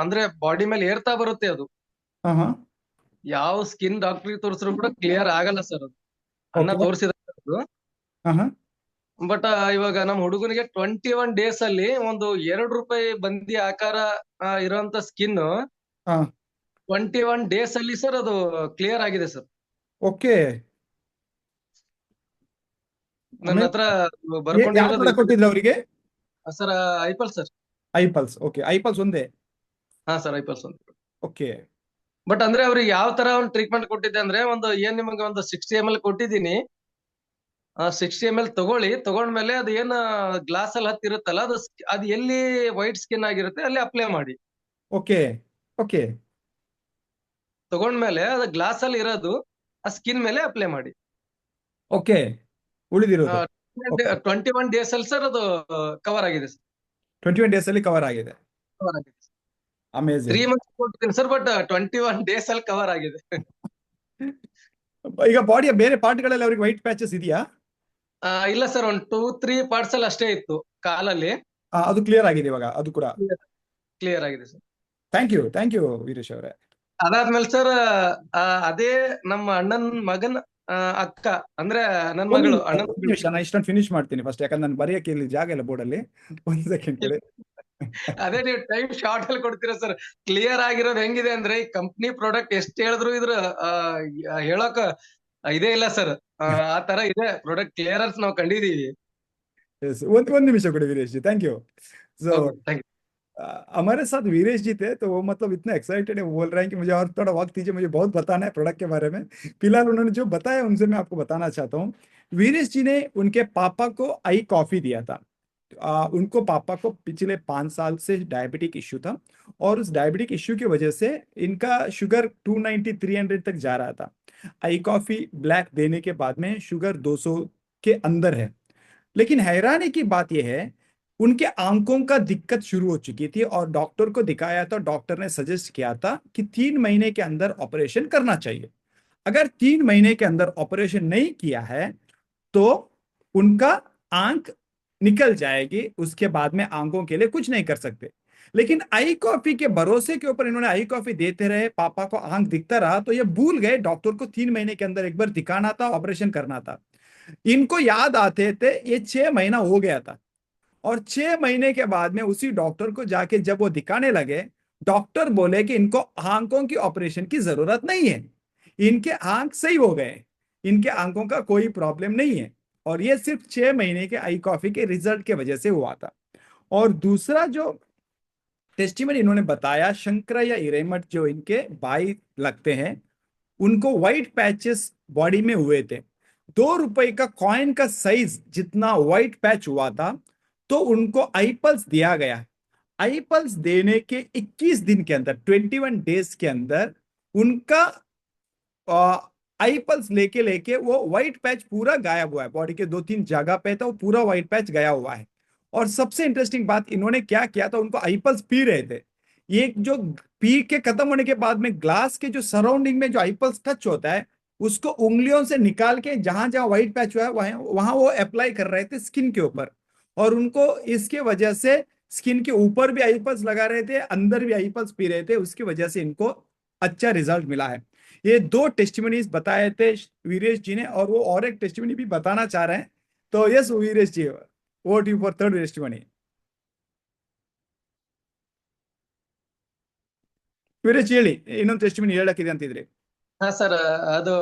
ಅಂದ್ರೆ ಬಾಡಿ ಮೇಲೆ ಏರ್ತಾ ಬರುತ್ತೆ ಅದು. ಯಾವ ಸ್ಕಿನ್ ಡಾಕ್ಟರ್ ತೋರಿಸಿದ್ರು ಕೂಡ ಕ್ಲಿಯರ್ ಆಗಲ್ಲ ಸರ್ ಅದು. ಅಣ್ಣ ತೋರಿಸಿದ ಅದು. ಬಟ್ ಇವಾಗ ನಮ್ಮ ಹುಡುಗನಿಗೆ 21 ಡೇಸ್ ಅಲ್ಲಿ ಒಂದು ₹2 ಬಂದಿ ಆಕಾರ ಇರುವಂತ ಸ್ಕಿನ್ ಹಾ 21 ಡೇಸ್ ಅಲ್ಲಿ ಸರ್ ಅದು ಕ್ಲಿಯರ್ ಆಗಿದೆ ಸರ್. ಓಕೆ. ನನ್ನ ಹತ್ರ ಯಾವ ಬರ್ಕೊಂಡಿರೋದು ಪ್ರಾಡಕ್ಟ್ ಕೊಟ್ಟಿದ್ರು ಅವರಿಗೆ? Sir I pulse sir. I pulse. Okay, I pulse ಒಂದೇ. ಹಾ ಸರ್ ಐಪಲ್ಸ್ ಒಂದು. ಓಕೆ. ಬಟ್ ಅಂದ್ರೆ ಅವ್ರಿಗೆ ಯಾವ ತರ ಒಂದು ಟ್ರೀಟ್ಮೆಂಟ್ ಕೊಟ್ಟಿದ್ದೆ ಅಂದ್ರೆ ಏನ್ ನಿಮಗೆ ಒಂದು 60 ml ಕೊಟ್ಟಿದ್ದೀನಿ. 60 ml ತಗೊಂಡ್ಮೇಲೆ ಅದು ಏನ್ ಗ್ಲಾಸ್ ಅಲ್ಲಿ ಹತ್ತಿರುತ್ತಲ್ಲ ಅದು ಎಲ್ಲಿ ವೈಟ್ ಸ್ಕಿನ್ ಆಗಿರುತ್ತೆ ಅಲ್ಲಿ ಅಪ್ಲೈ ಮಾಡಿ. ಓಕೆ. ಓಕೆ. ತಗೊಂಡ್ಮೇಲೆ ಅದು ಗ್ಲಾಸ್ ಅಲ್ಲಿ ಇರೋದು ಆ ಸ್ಕಿನ್ ಮೇಲೆ ಅಪ್ಲೈ ಮಾಡಿ. ಓಕೆ. ಉಳಿದಿರೋದು 21 ಡೇಸ್ ಅಲ್ಲಿ ಸರ್ ಅದು ಕವರ್ ಆಗಿದೆ ಸರ್. 21 ಡೇಸ್ ಅಲ್ಲಿ ಕವರ್ ಆಗಿದೆ. ಕವರ್ ಆಗಿದೆ. 3 ಅಮೇಜಿಂಗ್. ಮಂತ್ಸ್ ಕೊಟ್ಟಿದ್ದೀನಿ ಸರ್, ಬಟ್ 21 ಡೇಸ್ ಅಲ್ಲಿ ಕವರ್ ಆಗಿದೆ. ಈಗ ಬಾಡಿಯ ಬೇರೆ ಪಾರ್ಟ್ಗಳಲ್ಲಿ ಅವ್ರಿಗೆ ವೈಟ್ ಪ್ಯಾಚಸ್ ಇದೆಯಾ? ಇಲ್ಲ ಸರ್, ಒಂದು 2-3 ಪಾರ್ಟ್ಸ್ ಅಲ್ಲಿ ಅಷ್ಟೇ ಇತ್ತು ಕಾಲಲ್ಲಿ. ಅದು ಕ್ಲಿಯರ್ ಆಗಿದೆ ಇವಾಗ, ಅದು ಕೂಡ ಕ್ಲಿಯರ್ ಆಗಿದೆ ಸರ್. ಥ್ಯಾಂಕ್ ಯು ವೀರೇಶ್ ಅವರೇ. ಅದಾದ್ಮೇಲೆ ಸರ್ ಅದೇ ನಮ್ಮ ಅಣ್ಣನ್ ಮಗನ್ ಅಕ್ಕ ಅಂದ್ರೆ ನನ್ ಮಗಳು ನಾನು ಇಷ್ಟೊಂದು ಫಿನಿಶ್ ಮಾಡ್ತೀನಿ ಫಸ್ಟ್, ಯಾಕಂದ್ರೆ ನಾನು ಬರೆಯಕ್ಕೆ ಇಲ್ಲಿ ಜಾಗ ಇಲ್ಲ ಬೋರ್ಡಲ್ಲಿ. ಒಂದ್ ಸೆಕೆಂಡ್ ಕೇಳಿ. ಅದೇ ನೀವು ಟೈಮ್ ಶಾರ್ಟ್ ಅಲ್ಲಿ ಕೊಡ್ತೀರಾ ಸರ್. ಕ್ಲಿಯರ್ ಆಗಿರೋದು ಹೆಂಗಿದೆ ಅಂದ್ರೆ ಈ ಕಂಪ್ನಿ ಪ್ರಾಡಕ್ಟ್ ಎಷ್ಟ್ ಹೇಳಿದ್ರು ಇದ್ರ ಹೇಳಕ್ ಇದೇ ಇಲ್ಲ ಸರ್. ಆ ತರ ಇದೆ ಪ್ರಾಡಕ್ಟ್ ಕ್ಲಿಯರೆನ್ಸ್ ನಾವು ಕಂಡಿದೀವಿ. ಒಂದ್ निमिष ಕೊಡಿ वीरेश जी, थैंक यू। सो हमारे साथ वीरेश जी थे, तो वो मतलब इतना एक्साइटेड है, वो बोल रहे हैं कि मुझे और थोड़ा वक्त दीजिए, मुझे बहुत बताना है प्रोडक्ट के बारे में। फिलहाल उन्होंने जो बताया उनसे मैं आपको बताना चाहता हूँ। वीरेश जी ने उनके पापा को आई कॉफी दिया था। उनको पापा को पिछले 5 साल से डायबिटिक इश्यू था, और उस डायबिटिक इश्यू की वजह से इनका शुगर 290-300 तक जा रहा था। आई कॉफी ब्लैक देने के बाद में शुगर 200 के अंदर है। लेकिन हैरानी की बात यह है, उनके आंखों का दिक्कत शुरू हो चुकी थी, और डॉक्टर को दिखाया तो डॉक्टर ने सजेस्ट किया था कि 3 महीने के अंदर ऑपरेशन करना चाहिए। अगर 3 महीने के अंदर ऑपरेशन नहीं किया है तो उनका आंख निकल जाएगी, उसके बाद में आंखों के लिए कुछ नहीं कर सकते। लेकिन आई कॉफी के भरोसे के ऊपर इन्होंने आई कॉफी देते रहे, पापा को आंख दिखता रहा, तो ये भूल गए डॉक्टर को 3 महीने के अंदर एक बार दिखाना था, ऑपरेशन करना था। इनको याद आते थे ये 6 महीना हो गया था, और 6 महीने के बाद में उसी डॉक्टर को जाके जब वो दिखाने लगे, डॉक्टर बोले कि इनको आंखों की ऑपरेशन की जरूरत नहीं है, इनके आंख सही हो गए, इनके आंखों का कोई प्रॉब्लम नहीं है। और ये सिर्फ 6 महीने के आई कॉफी के रिजल्ट के वजह से हुआ था। और दूसरा जो टेस्टिमनी इन्होंने बताया, शंकरैया हिरेमठ जो इनके भाई लगते हैं, उनको व्हाइट पैचेस बॉडी में हुए थे। ₹2 का कॉइन का साइज जितना व्हाइट पैच हुआ था, तो उनको आईपल्स दिया गया। आईपल्स देने के 21 दिन के अंदर, 21 डेज के अंदर उनका आईपल्स लेके लेके वो व्हाइट पैच पूरा गायब हुआ है। बॉडी के 2-3 जगह पे था वो पूरा व्हाइट पैच गया हुआ है। और सबसे इंटरेस्टिंग बात, इन्होंने क्या किया था, उनको आईपल्स पी रहे थे, ये जो पी के खत्म होने के बाद में ग्लास के जो सराउंडिंग में जो आईपल्स टच होता है, उसको उंगलियों से निकाल के जहां जहां व्हाइट पैच हुआ है वहां वो अप्लाई कर रहे थे स्किन के ऊपर। और उनको इसके वजह से स्किन के ऊपर भी आईपल्स लगा रहे थे, अंदर भी आईपल्स पी रहे थे, उसकी वजह से इनको अच्छा रिजल्ट मिला है। ये 2 टेस्टिमनीज बताए थे वीरेश जी ने, और वो और एक टेस्टिमनी भी बताना चाह रहे हैं। तो yes Viresh ji, vote you for third testimony. Veeresh ಹೇಳಿ, ಇನ್ನೊಂದು ಟೆಸ್ಟಿಮನಿ ಹೇಳಕ್ಕಿದೆ ಅಂತಿದ್ರಿ. ಹಾ ಸರ್, ಅದು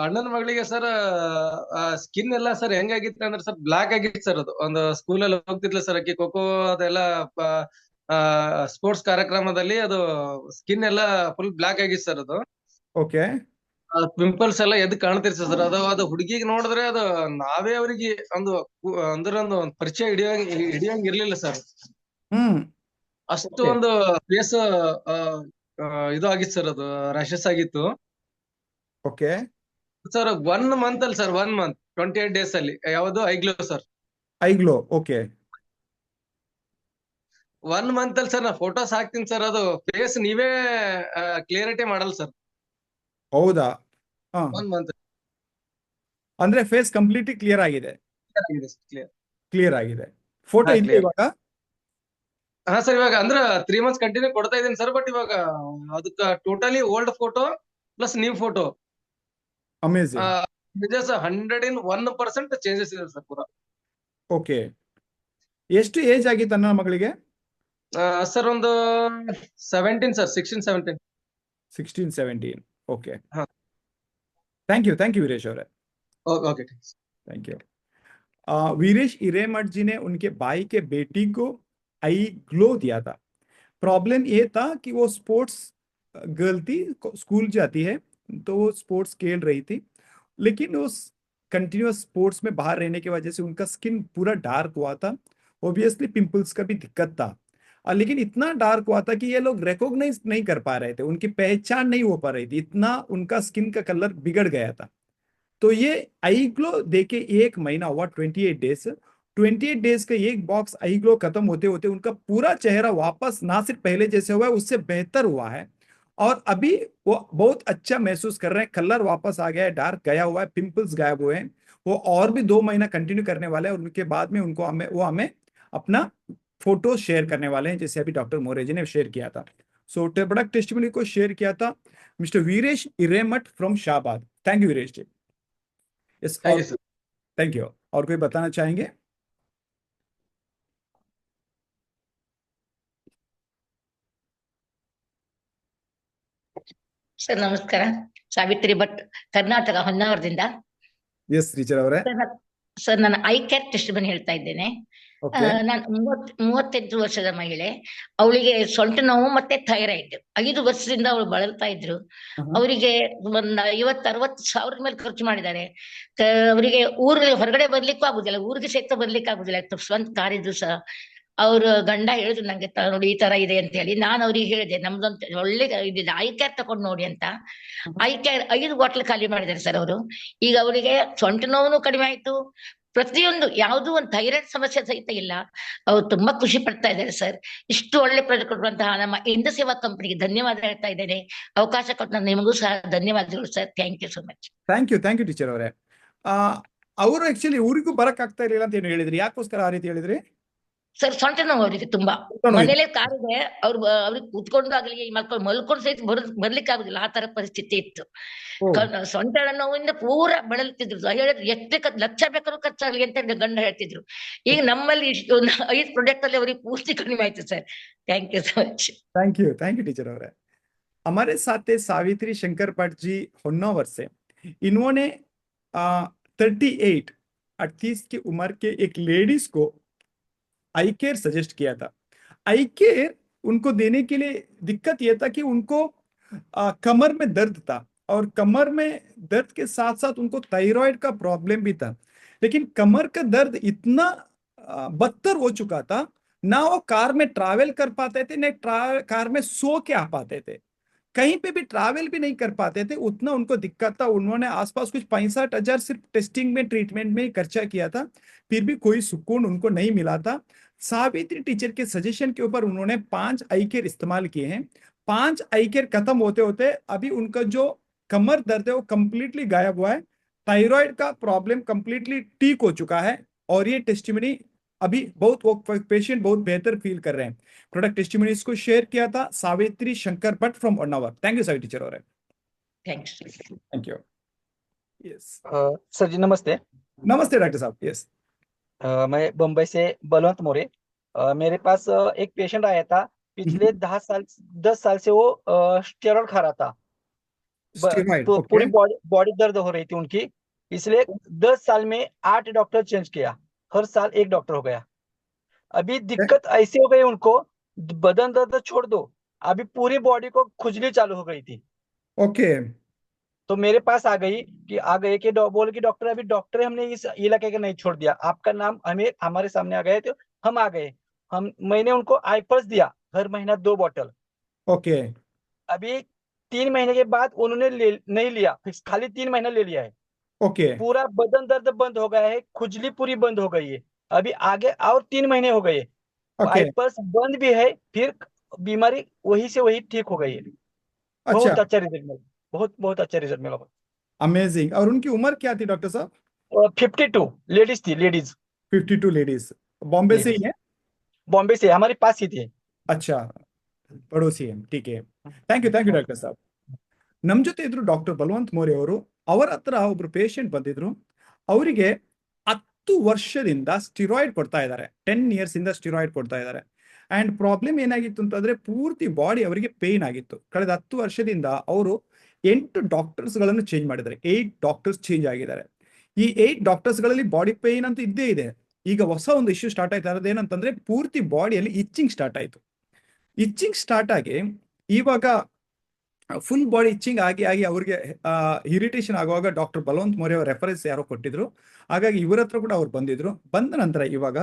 ಅಣ್ಣನ ಮಗಳಿಗೆ ಸರ್ ಸ್ಕಿನ್ ಎಲ್ಲ ಸರ್ ಹೆಂಗಾಗಿತ್ತು ಅಂದ್ರೆ ಸರ್ ಬ್ಲಾಕ್ ಆಗಿತ್ತು ಸರ್. ಅದು ಒಂದು ಸ್ಕೂಲಲ್ಲಿ ಹೋಗ್ತಿದ್ಲ ಸರ್, ಅಕ್ಕಿ ಖೋಖೋ ಅದೆಲ್ಲ ಸ್ಪೋರ್ಟ್ಸ್ ಕಾರ್ಯಕ್ರಮದಲ್ಲಿ ಅದು ಸ್ಕಿನ್ ಎಲ್ಲ ಫುಲ್ ಬ್ಲಾಕ್ ಆಗಿತ್ತು ಸರ್. ಅದು ಓಕೆ. ಪಿಂಪಲ್ಸ್ ಎಲ್ಲ ಎದ್ದು ಕಾಣ್ತಿರ್ತದೆ ಸರ್. ಅದು ಹುಡುಗಿಗೆ ನೋಡಿದ್ರೆ ಅದು ನಾವೇ ಅವ್ರಿಗೆ ಒಂದು ಪರಿಚಯ ಹಿಡಿಯೋಂಗ್ ಇರ್ಲಿಲ್ಲ ಸರ್. ಅಷ್ಟು ಒಂದು ಫೇಸ್ ಇದು ಆಗಿತ್ತು ಸರ್, ಅದು ರ್ಯಾಶಸ್ ಆಗಿತ್ತು. ಓಕೆ ಸರ್ 1 ಮಂತ್ ಅಲ್ಲಿ ಸರ್, 1 ಮಂತ್ 28 ಡೇಸ್ ಅಲ್ಲಿ ಯಾವುದು ಐಗ್ಲೋ ಸರ್. ಐಗ್ಲೋ ಓಕೆ. 1 ಮಂತ್ ಅಲ್ಲಿ ಸರ್ ನಾ ಫೋಟೋಸ್ ಹಾಕ್ತೀನಿ ಸರ್, ಅದು ಫೇಸ್ ನೀವೇ ಕ್ಲಿಯರಿಟಿ ಮಾಡಲ್ಲ ಸರ್. ಹೌದಾ? 1 ಮಂತ್ ಅಂದ್ರೆ ಫೇಸ್ ಕಂಪ್ಲೀಟ್ಲಿ ಕ್ಲಿಯರ್ ಆಗಿದೆ. ಕ್ಲಿಯರ್ ಆಗಿದೆ. ಫೋಟೋ ಇದೆ ಇವಾಗ? ಹಾ ಸರ್, ಇವಾಗ ಅಂದ್ರೆ 3 ಮಂತ್ಸ್ ಕಂಟಿನ್ಯೂ ಕೊಡ್ತಾ ಇದೀನಿ ಸರ್. ಬಟ್ ಇವಾಗ ಅದಕ್ಕ totally old photo plus new photo amazing. 101% changes ಇದೆ ಸರ್ ಪೂರಾ. ಓಕೆ, ಎಷ್ಟು ಏಜ್ ಆಗಿತ್ತು ನನ್ನ ಮಗಳಿಗೆ? ಸರ್ ಒಂದು 17 ಸರ್, 16-17. 16-17. ಓಕೆ, ಹಾ. ಥ್ಯಾಂಕ್ ಯು वीरेश ಅವರೇ. Okay, thank you. Viresh Hiremath ji ने उनके भाई के बेटी को आई ग्लो दिया था। प्रॉब्लम ये था कि वो स्पोर्ट्स गर्ल थी, स्कूल जाती है तो वो स्पोर्ट्स खेल रही थी, लेकिन उस कंटिन्यूअस स्पोर्ट्स में बाहर रहने की वजह से उनका स्किन पूरा डार्क हुआ था। ओबियसली पिंपल्स का भी दिक्कत था, लेकिन इतना डार्क हुआ था कि ये लोग रिकॉग्नाइज नहीं कर पा रहे थे, उनकी पहचान नहीं हो पा रही थी, इतना उनका स्किन का कलर बिगड़ गया था। तो ये आई ग्लो देके 1 महीना हुआ, 28 डेज। 28 डेज का एक बॉक्स आई ग्लो खत्म होते होते उनका पूरा चेहरा वापस ना सिर्फ पहले जैसे हुआ है, उससे बेहतर हुआ है। और अभी वो बहुत अच्छा महसूस कर रहे हैं, कलर वापस आ गया है, डार्क गया हुआ है, पिंपल्स गायब हुए हैं। वो और भी 2 महीना कंटिन्यू करने वाले हैं और उनके बाद में उनको हमें अपना फोटो शेयर करने वाले हैं, जैसे अभी डॉक्टर मोरे जी ने शेयर किया था। सो प्रोडक्ट टेस्टिमनी को शेयर किया था mister Veeresh Hiremath from Shahabad. Thank you Veeresh ji. इस thank you sir. Thank you. और कोई बताना चाहेंगे? ಸರ್ ನಮಸ್ಕಾರ, ಸಾವಿತ್ರಿ ಭಟ್, ಕರ್ನಾಟಕ, ಹೊನ್ನಾವರದಿಂದ. ಎಸ್ ಟೀಚರ್ ಅವರೇ. ಸರ್ ನಾನು ಐ ಕೇರ್ ಟೆಸ್ಟ್ ಬನ್ನಿ ಹೇಳ್ತಾ ಇದ್ದೇನೆ. ನಾನು 38 ವರ್ಷದ ಮಹಿಳೆ. ಅವಳಿಗೆ ಸೊಂಟ ನೋವು ಮತ್ತೆ ಥೈರಾಯ್ಡ್ 5 ವರ್ಷದಿಂದ ಅವಳು ಬಳಲ್ತಾ ಇದ್ರು. ಅವರಿಗೆ ಒಂದ್ 50-60 ಸಾವಿರದ ಮೇಲೆ ಖರ್ಚು ಮಾಡಿದ್ದಾರೆ. ಅವರಿಗೆ ಊರಿಗೆ ಹೊರಗಡೆ ಬರ್ಲಿಕ್ಕೂ ಆಗುದಿಲ್ಲ, ಊರಿಗೆ ಸಹಿತ ಬರ್ಲಿಕ್ಕೆ ಆಗುದಿಲ್ಲ, ಸ್ವಂತ ಕಾರ್ ಇದ್ರು ಸಹ. ಅವ್ರ ಗಂಡ ಹೇಳಿದ್ರು ನಂಗೆ ನೋಡಿ ಈ ತರ ಇದೆ ಅಂತ ಹೇಳಿ. ನಾನು ಅವ್ರಿಗೆ ಹೇಳಿದೆ ನಮ್ದೊಂದು ಒಳ್ಳೆ ಇದಿದೆ, ಐ ಕೇರ್ ತಗೊಂಡ್ ನೋಡಿ ಅಂತ. ಐ ಕೇರ್ 5 ಬಾಟ್ಲ್ ಖಾಲಿ ಮಾಡಿದ್ದಾರೆ ಸರ್ ಅವರು. ಈಗ ಅವರಿಗೆ ಸೊಂಟ ನೋವು ಕಡಿಮೆ ಆಯ್ತು, ಪ್ರತಿಯೊಂದು ಯಾವ್ದು ಒಂದು ಥೈರಾಯ್ಡ್ ಸಮಸ್ಯೆ ಸಹಿತ ಇಲ್ಲ. ಅವ್ರು ತುಂಬಾ ಖುಷಿ ಪಡ್ತಾ ಇದ್ದಾರೆ ಸರ್. ಇಷ್ಟು ಒಳ್ಳೆ ಪ್ರಾಜೆಕ್ಟ್ ಕೊಡುವಂತಹ ನಮ್ಮ ಇಂದ ಸೇವಾ ಕಂಪನಿಗೆ ಧನ್ಯವಾದ ಹೇಳ್ತಾ ಇದ್ದೇನೆ. ಅವಕಾಶ ಕೊಟ್ಟ ನಿಮಗೂ ಸಹ ಧನ್ಯವಾದಗಳು sir. Thank you so much. Thank you teacher ಅವರೇ. ಅವರು ಆಕ್ಚುಲಿ ಊರಿಗೂ ಬರಕ್ ಆಗ್ತಾ ಇರಲಿಲ್ಲ ಅಂತ ಏನು ಹೇಳಿದ್ರಿ? ಯಾಕೋಸ್ಕರ ಆ ರೀತಿ ಹೇಳಿದ್ರಿ? ಸರ್ ಸೊಂಟ ನೋವು ಅವರಿಗೆ ತುಂಬಾ. ಮನೇಲೆ ಕಾರಿದೆ, ಅವ್ರಿಗೆ ಕೂತ್ಕೊಂಡಾಗ್ಲಿ ಮಲ್ಕೊಂಡು ಸಹಿತ ಬರ್ಲಿಕ್ಕೆ ಆಗುದಿಲ್ಲ, ಆ ತರ ಪರಿಸ್ಥಿತಿ ಇತ್ತು. ಸೊಂಟ ನೋವಿಂದ ಪೂರಾ ಬಳಲ್ತಿದ್ರು. ಹೇಳಿದ್ರು ಎಷ್ಟು ಲಕ್ಷ ಬೇಕಾದ್ರೂ ಖರ್ಚಾಗ್ಲಿ ಅಂತ ಗಂಡ ಹೇಳ್ತಿದ್ರು. ಈಗ ನಮ್ಮಲ್ಲಿ ಇಷ್ಟು 5 ಪ್ರಾಡಕ್ಟ್ ಅಲ್ಲಿ ಅವರಿಗೆ ಪೂರ್ತಿ ಕಡಿಮೆ ಆಯ್ತು sir. Thank you so much. Thank you teacher ಅವರೇ. हमारे साथ है सावित्री शंकर भट्ट जी होन्नावर से। इन्होंने 38 की उम्र के एक लेडीज को आई केयर सजेस्ट किया था। आई केयर उनको देने के लिए दिक्कत यह था कि उनको कमर में दर्द था, और कमर में दर्द के साथ साथ उनको थायराइड का प्रॉब्लम भी था। लेकिन कमर का दर्द इतना बदतर हो चुका था, ना वो कार में ट्रैवल कर पाते थे, न कार में सो के आ पाते थे, कहीं पे भी ट्रैवल भी नहीं कर पाते थे, उतना उनको दिक्कत था। उन्होंने आसपास कुछ 65,000 सिर्फ टेस्टिंग में, ट्रीटमेंट में ही खर्चा किया था, फिर भी कोई सुकून उनको नहीं मिला था। सावित्री टीचर के सजेशन के ऊपर उन्होंने 5 आई केयर इस्तेमाल किए हैं। 5 आई केयर खत्म होते होते अभी उनका जो कमर दर्द है वो कंप्लीटली गायब हुआ है, थायराइड का प्रॉब्लम कंप्लीटली ठीक हो चुका है, और ये टेस्टिमनी अभी बहुत वो पेशेंट बहुत बेहतर फील कर रहे हैं। प्रोडक्ट टेस्टिमनीज को शेयर किया था Savitri Shankar Bhatt from Honnavar. Thank you Savitri teacher. Thank you. Yes sir ji नमस्ते। नमस्ते डॉक्टर साहब। यस मैं बम्बई से बलवंत मोरे। मेरे पास एक पेशेंट आया था, पिछले 10 साल से वो स्टेरॉइड खा रहा था। तो पूरी बॉडी दर्द हो रही थी उनकी। इसलिए 10 साल में 8 डॉक्टर चेंज किया, हर साल एक डॉक्टर हो गया। अभी दिक्कत ऐसी हो गई उनको, बदन दर्द छोड़ दो, अभी पूरी बॉडी को खुजली चालू हो गई थी। ओके। तो मेरे पास आ गए कि बोले कि डॉक्टर अभी डॉक्टर हमने इस इलाके का नहीं छोड़ दिया, आपका नाम हमारे सामने आ गए, तो हम आ गए। मैंने उनको आईपल्स दिया, हर महीना 2 बॉटल। ओके। अभी 3 महीने के बाद उन्होंने नहीं लिया, खाली 3 महीना ले लिया है। ओके। पूरा बदन दर्द बंद हो गया है, खुजली पूरी बंद हो गई है। अभी आगे और 3 महीने हो गए, आईपल्स बंद भी है, फिर बीमारी वही से वही ठीक हो गई है। बहुत अच्छा रिजल्ट मिला, बहुत अच्छा रिजल्ट मिला। अमेजिंग। और उनकी उम्र क्या थी डॉक्टर साहब? 52 लेडीज थी। 52 लेडीज। बॉम्बे से ही है? बॉम्बे से, हमारे पास ही थे। अच्छा, पड़ोसी है, ठीक है। थैंक यू डॉक्टर साहब। ನಮ್ಮ ಜೊತೆ ಇದ್ರು ಡಾಕ್ಟರ್ ಬಲವಂತ್ ಮೋರೆ ಅವರು. ಅವರ ಹತ್ರ ಒಬ್ರು ಪೇಷಂಟ್ ಬಂದಿದ್ರು. ಅವರಿಗೆ 10 ವರ್ಷದಿಂದ ಸ್ಟಿರಾಯ್ಡ್ ಕೊಡ್ತಾ ಇದ್ದಾರೆ. 10 years ಇಂದ ಸ್ಟಿರಾಯ್ಡ್ ಕೊಡ್ತಾ ಇದ್ದಾರೆ. ಅಂಡ್ ಪ್ರಾಬ್ಲಮ್ ಏನಾಗಿತ್ತು ಅಂತಂದ್ರೆ ಪೂರ್ತಿ ಬಾಡಿ ಅವರಿಗೆ ಪೇನ್ ಆಗಿತ್ತು. ಕಳೆದ 10 ವರ್ಷದಿಂದ ಅವರು 8 ಡಾಕ್ಟರ್ಸ್ಗಳನ್ನು ಚೇಂಜ್ ಮಾಡಿದ್ದಾರೆ. 8 ಡಾಕ್ಟರ್ಸ್ ಚೇಂಜ್ ಆಗಿದ್ದಾರೆ. ಈ 8 ಡಾಕ್ಟರ್ಸ್ಗಳಲ್ಲಿ ಬಾಡಿ ಪೇನ್ ಅಂತ ಇದ್ದೇ ಇದೆ. ಈಗ ಹೊಸ ಒಂದು ಇಶ್ಯೂ ಸ್ಟಾರ್ಟ್ ಆಯ್ತಾ ಇರೋದು ಏನಂತಂದ್ರೆ ಪೂರ್ತಿ ಬಾಡಿಯಲ್ಲಿ ಇಚ್ಚಿಂಗ್ ಸ್ಟಾರ್ಟ್ ಆಯ್ತು. ಇಚ್ಚಿಂಗ್ ಸ್ಟಾರ್ಟ್ ಆಗಿ ಇವಾಗ ಫುಲ್ ಬಾಡಿ ಇಚ್ಚಿಂಗ್ ಆಗಿ ಅವ್ರಿಗೆ ಇರಿಟೇಷನ್ ಆಗುವಾಗ ಡಾಕ್ಟರ್ ಬಲವಂತ್ ಮೋರೆ ಅವರ ರೆಫರೆನ್ಸ್ ಯಾರೋ ಕೊಟ್ಟಿದ್ರು. ಹಾಗಾಗಿ ಇವರ ಹತ್ರ ಕೂಡ ಅವ್ರು ಬಂದಿದ್ರು. ಬಂದ ನಂತರ ಇವಾಗ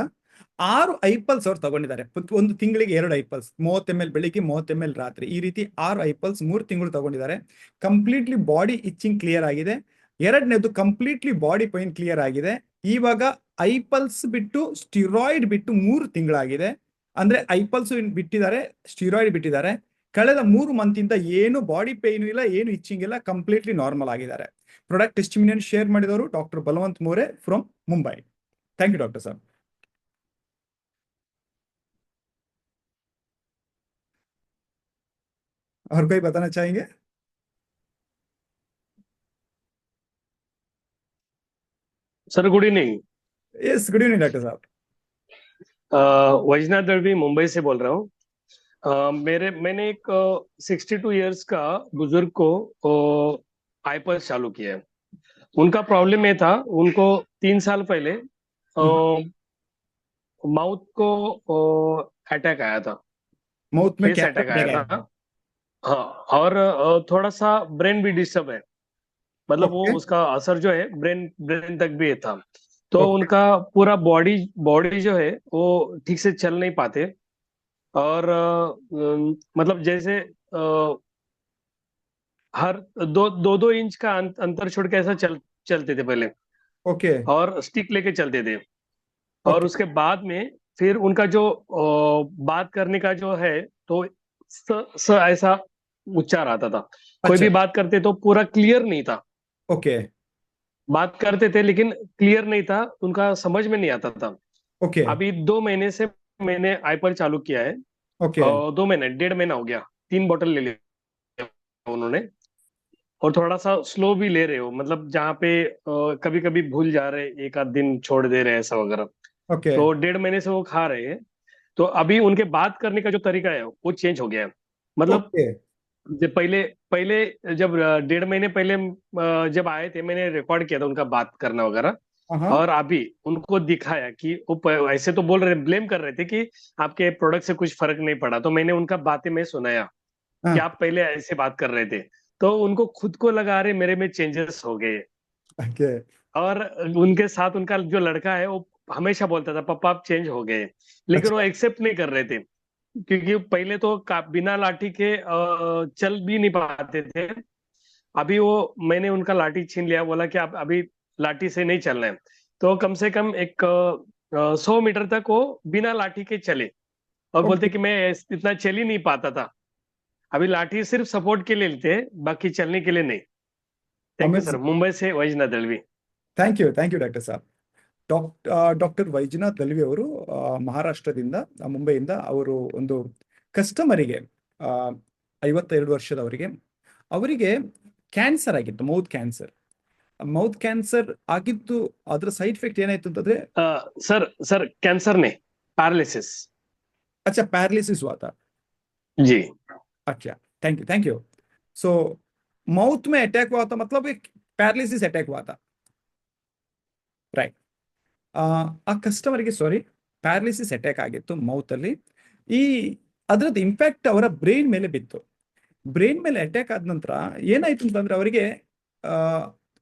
6 ಐಪಲ್ಸ್ ಅವ್ರು ತಗೊಂಡಿದ್ದಾರೆ. ಒಂದು ತಿಂಗಳಿಗೆ 2 ಐಪಲ್ಸ್, 30 ml ಬೆಳಿಗ್ಗೆ, 30 ml ರಾತ್ರಿ, ಈ ರೀತಿ 6 ಐಪಲ್ಸ್ 3 ತಿಂಗಳು ತಗೊಂಡಿದ್ದಾರೆ. ಕಂಪ್ಲೀಟ್ಲಿ ಬಾಡಿ ಇಚ್ಚಿಂಗ್ ಕ್ಲಿಯರ್ ಆಗಿದೆ. ಎರಡನೇದು ಕಂಪ್ಲೀಟ್ಲಿ ಬಾಡಿ ಪೈನ್ ಕ್ಲಿಯರ್ ಆಗಿದೆ. ಇವಾಗ ಐಪಲ್ಸ್ ಬಿಟ್ಟು ಸ್ಟಿರಾಯ್ಡ್ ಬಿಟ್ಟು 3 ತಿಂಗಳಾಗಿದೆ. ಅಂದ್ರೆ ಐಪಲ್ಸ್ ಬಿಟ್ಟಿದ್ದಾರೆ, ಸ್ಟಿರಾಯ್ಡ್ ಬಿಟ್ಟಿದ್ದಾರೆ. ಕಳೆದ 3 ಮಂತಿಂದ ಏನು ಬಾಡಿ ಪೇನ್ ಇಲ್ಲ, ಏನು ಇಚ್ಚಿಂಗ್ ಇಲ್ಲ, ಕಂಪ್ಲೀಟ್ಲಿ ನಾರ್ಮಲ್ ಆಗಿದ್ದಾರೆ. ಪ್ರಾಡಕ್ಟ್ ಟೆಸ್ಟಿಮಿನಿಯನ್ ಶೇರ್ ಮಾಡಿದವರು doctor Balwant More from Mumbai. Thank you doctor sir. और कोई बताना चाहेंगे? Sir good evening. Yes, good evening doctor sahab. Vaijnath Dalvi Mumbai से बोल रहा हूँ। मैंने एक 62 इयर्स का बुजुर्ग को आईपल्स चालू किया है। उनका प्रॉब्लम ये था, उनको 3 साल पहले माउथ को अटैक आया था, माउथ में क्या अटैक आया था। हाँ, और थोड़ा सा ब्रेन भी डिस्टर्ब है, मतलब वो उसका असर जो है ब्रेन तक भी था। तो उनका पूरा बॉडी जो है वो ठीक से चल नहीं पाते, और मतलब जैसे हर 2 इंच का अंतर छोड़ के ऐसा चलते थे पहले। और स्टिक लेके चलते थे। और उसके बाद में फिर उनका जो बात करने का जो है, तो ऐसा उच्चार आता था। कोई भी बात करते तो पूरा क्लियर नहीं था। बात करते थे लेकिन क्लियर नहीं था, उनका समझ में नहीं आता था। अभी 2 महीने से मैंने आईपल चालू किया है। 2 महीने 1.5 महीना हो गया। 3 बोतल ले लिया उन्होंने, और थोड़ा सा स्लो भी ले रहे हो, मतलब जहाँ पे कभी कभी भूल जा रहे, एक आध दिन छोड़ दे रहे ऐसा वगैरह। तो 1.5 महीने से वो खा रहे हैं। तो अभी उनके बात करने का जो तरीका है वो चेंज हो गया है। मतलब पहले जब 1.5 महीने पहले जब आए थे, मैंने रिकॉर्ड किया था उनका बात करना वगैरह। और अभी उनको दिखाया कि वो ऐसे तो बोल रहे, ब्लेम कर रहे थे कि आपके प्रोडक्ट से कुछ फर्क नहीं पड़ा। तो मैंने उनका बातें में सुनाया कि आप पहले ऐसे बात कर रहे थे। तो उनको खुद को लगा रहे मेरे में चेंजेस हो गए। और उनके साथ उनका जो लड़का है वो हमेशा बोलता था पापा आप चेंज हो गए, लेकिन वो एक्सेप्ट नहीं कर रहे थे, क्योंकि पहले तो बिना लाठी के चल भी नहीं पाते थे। अभी वो मैंने उनका लाठी छीन लिया, बोला कि आप अभी लाठी से नहीं चलना है। तो कम से कम एक 100 मीटर तक वो बिना लाठी के चले, और बोलते कि मैं इतना चल ही नहीं पाता था। अभी लाठी सिर्फ सपोर्ट के लिए लेते हैं, बाकी चलने के लिए नहीं। Thank you sir. मुंबई से Vaijnath Dalvi. Thank you doctor ಸಾಬ್. ಡಾಕ್ಟರ್ ವೈಜನಾಥ್ ದಲ್ವಿ ಅವರು ಮಹಾರಾಷ್ಟ್ರದಿಂದ, ಮುಂಬೈಯಿಂದ, ಅವರು ಒಂದು ಕಸ್ಟಮರಿಗೆ 52 ವರ್ಷದವರಿಗೆ, ಅವರಿಗೆ ಕ್ಯಾನ್ಸರ್ ಆಗಿತ್ತು, ಮೌತ್ ಕ್ಯಾನ್ಸರ್ ಆಗಿತ್ತು. ಅದರ ಸೈಡ್ ಎಫೆಕ್ಟ್ ಏನಾಯ್ತು ಅಂತಂದ್ರೆ सर कैंसर नहीं, पैरालिसिस। अच्छा, पैरालिसिस हुआ था जी। अच्छा, थैंक यू। सो माउथ में अटैक हुआ था, मतलब एक पैरालिसिस अटैक हुआ था, ರೈಟ್. ಆ ಕಸ್ಟಮರ್ಗೆ ಪ್ಯಾರಾಲಿಸಿಸ್ ಅಟ್ಯಾಕ್ ಆಗಿತ್ತು ಮೌತ್ ಅಲ್ಲಿ. ಅದರದ್ದು ಇಂಪ್ಯಾಕ್ಟ್ ಅವರ ಬ್ರೈನ್ ಮೇಲೆ ಬಿತ್ತು. ಬ್ರೈನ್ ಮೇಲೆ ಅಟ್ಯಾಕ್ ಆದ ನಂತರ ಏನಾಯ್ತು ಅಂತಂದ್ರೆ ಅವರಿಗೆ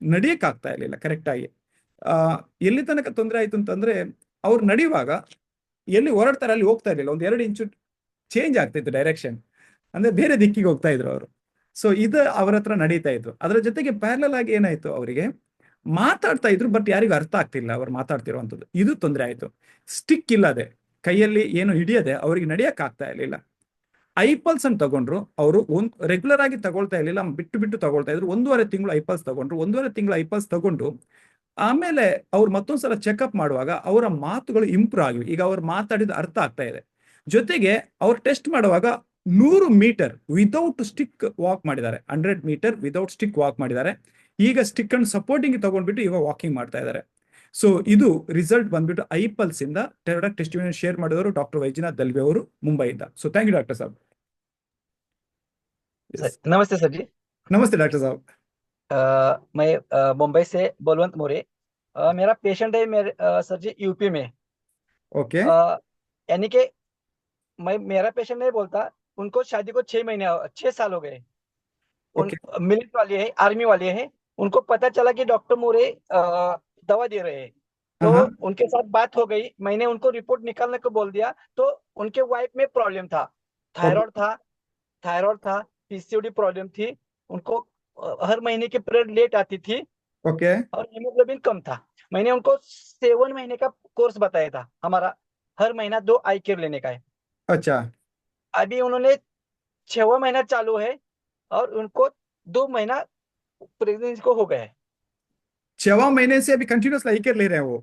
ನಡಿಯಕ್ ಆಗ್ತಾ ಇರಲಿಲ್ಲ ಕರೆಕ್ಟ್ ಆಗಿ. ಎಲ್ಲಿ ತನಕ ತೊಂದರೆ ಆಯ್ತು ಅಂತಂದ್ರೆ ಅವ್ರು ನಡೆಯುವಾಗ ಎಲ್ಲಿ ಹೊರಡ್ತಾರೆ ಅಲ್ಲಿ ಹೋಗ್ತಾ ಇರಲಿಲ್ಲ. 1-2 ಇಂಚು ಚೇಂಜ್ ಆಗ್ತಿತ್ತು ಡೈರೆಕ್ಷನ್, ಅಂದ್ರೆ ಬೇರೆ ದಿಕ್ಕಿಗೆ ಹೋಗ್ತಾ ಇದ್ರು ಅವರು. ಸೊ ಇದು ಅವರ ಹತ್ರ ನಡೀತಾ ಇತ್ತು. ಅದರ ಜೊತೆಗೆ ಪ್ಯಾರಲಲ್ ಆಗಿ ಏನಾಯ್ತು, ಅವರಿಗೆ ಮಾತಾಡ್ತಾ ಇದ್ರು ಬಟ್ ಯಾರಿಗೂ ಅರ್ಥ ಆಗ್ತಿಲ್ಲ ಅವ್ರು ಮಾತಾಡ್ತಿರುವಂಥದ್ದು. ಇದು ತೊಂದರೆ ಆಯ್ತು. ಸ್ಟಿಕ್ ಇಲ್ಲದೆ, ಕೈಯಲ್ಲಿ ಏನು ಹಿಡಿಯದೆ ಅವ್ರಿಗೆ ನಡಿಯಕ್ ಆಗ್ತಾ ಇರಲಿಲ್ಲ. ಐಪಲ್ಸ್ ಅನ್ನು ತಗೊಂಡ್ರು. ಅವರು ರೆಗ್ಯುಲರ್ ಆಗಿ ತಗೊಳ್ತಾ ಇರಲಿಲ್ಲ, ಬಿಟ್ಟು ತಗೊಳ್ತಾ ಇದ್ರು. 1.5 ತಿಂಗಳು ಐಪಲ್ಸ್ ತಗೊಂಡ್ರು. 1.5 ತಿಂಗಳು ಐಪಲ್ಸ್ ತಗೊಂಡು ಆಮೇಲೆ ಅವ್ರು ಮತ್ತೊಂದ್ಸಲ ಚೆಕ್ಅಪ್ ಮಾಡುವಾಗ ಅವರ ಮಾತುಗಳು ಇಂಪ್ರೂವ್ ಆಗಿವೆ. ಈಗ ಅವ್ರು ಮಾತಾಡಿದ ಅರ್ಥ ಆಗ್ತಾ ಇದೆ. ಜೊತೆಗೆ ಅವ್ರು ಟೆಸ್ಟ್ ಮಾಡುವಾಗ 100 ಮೀಟರ್ ವಿದೌಟ್ ಸ್ಟಿಕ್ ವಾಕ್ ಮಾಡಿದ್ದಾರೆ. 100 ಮೀಟರ್ ವಿದೌಟ್ ಸ್ಟಿಕ್ ವಾಕ್ ಮಾಡಿದ್ದಾರೆ. ಈಗ ಸ್ಟಿಕ್ ಅಂಡ್ ಸಪೋರ್ಟಿಂಗ್ ತಗೊಂಡ್ಬಿಟ್ಟು ಈಗ ವಾಕಿಂಗ್ ಮಾಡ್ತಾ ಇದ್ದಾರೆ. ಸೊ ಇದು ರಿಸಲ್ಟ್ ಬಂದ್ಬಿಟ್ಟು ಐಪಲ್ಸ್ ಇಂದ ಪ್ರಾಡಕ್ಟ್ ಟೆಸ್ಟಿಮೋನಿಯಲ್ ಶೇರ್ ಮಾಡಿದವರು ಡಾಕ್ಟರ್ ವೈಜನಾಥ್ ದಲ್ವಿ ಅವರು ಮುಂಬೈಯಿಂದ. ಸೊ ಥ್ಯಾಂಕ್ ಯು ಡಾಕ್ಟರ್ ಸಾಬ್. नमस्ते सर जी। नमस्ते डॉक्टर साहब। मैं मुंबई से बलवंत मोरे। मेरा पेशेंट है मेरे सर जी यूपी में। ओके। यानी कि मेरा पेशेंट नहीं बोलता, उनको शादी को 6 साल हो गए। उन मिलिट्री वाले हैं, आर्मी वाले हैं। उनको पता चला कि डॉक्टर मोरे दवा दे रहे हैं, तो उनके साथ बात हो गई। मैंने उनको रिपोर्ट निकालने को बोल दिया, तो उनके वाइफ में प्रॉब्लम था, थायराइड था, पीसीओडी प्रॉब्लम थी। उनको हर महीने की पीरियड लेट आती थी। ओके। और हीमोग्लोबिन कम था। मैंने उनको 7 महीने का कोर्स बताया था, हमारा हर महीना 2 आई केयर लेने का है। अच्छा। अभी उन्होंने 6वां महीना चालू है और उनको 2 महीना प्रेगनेंसी को हो गया है। 6वां महीने से अभी कंटिन्यूस आई केयर ले रहे हैं वो?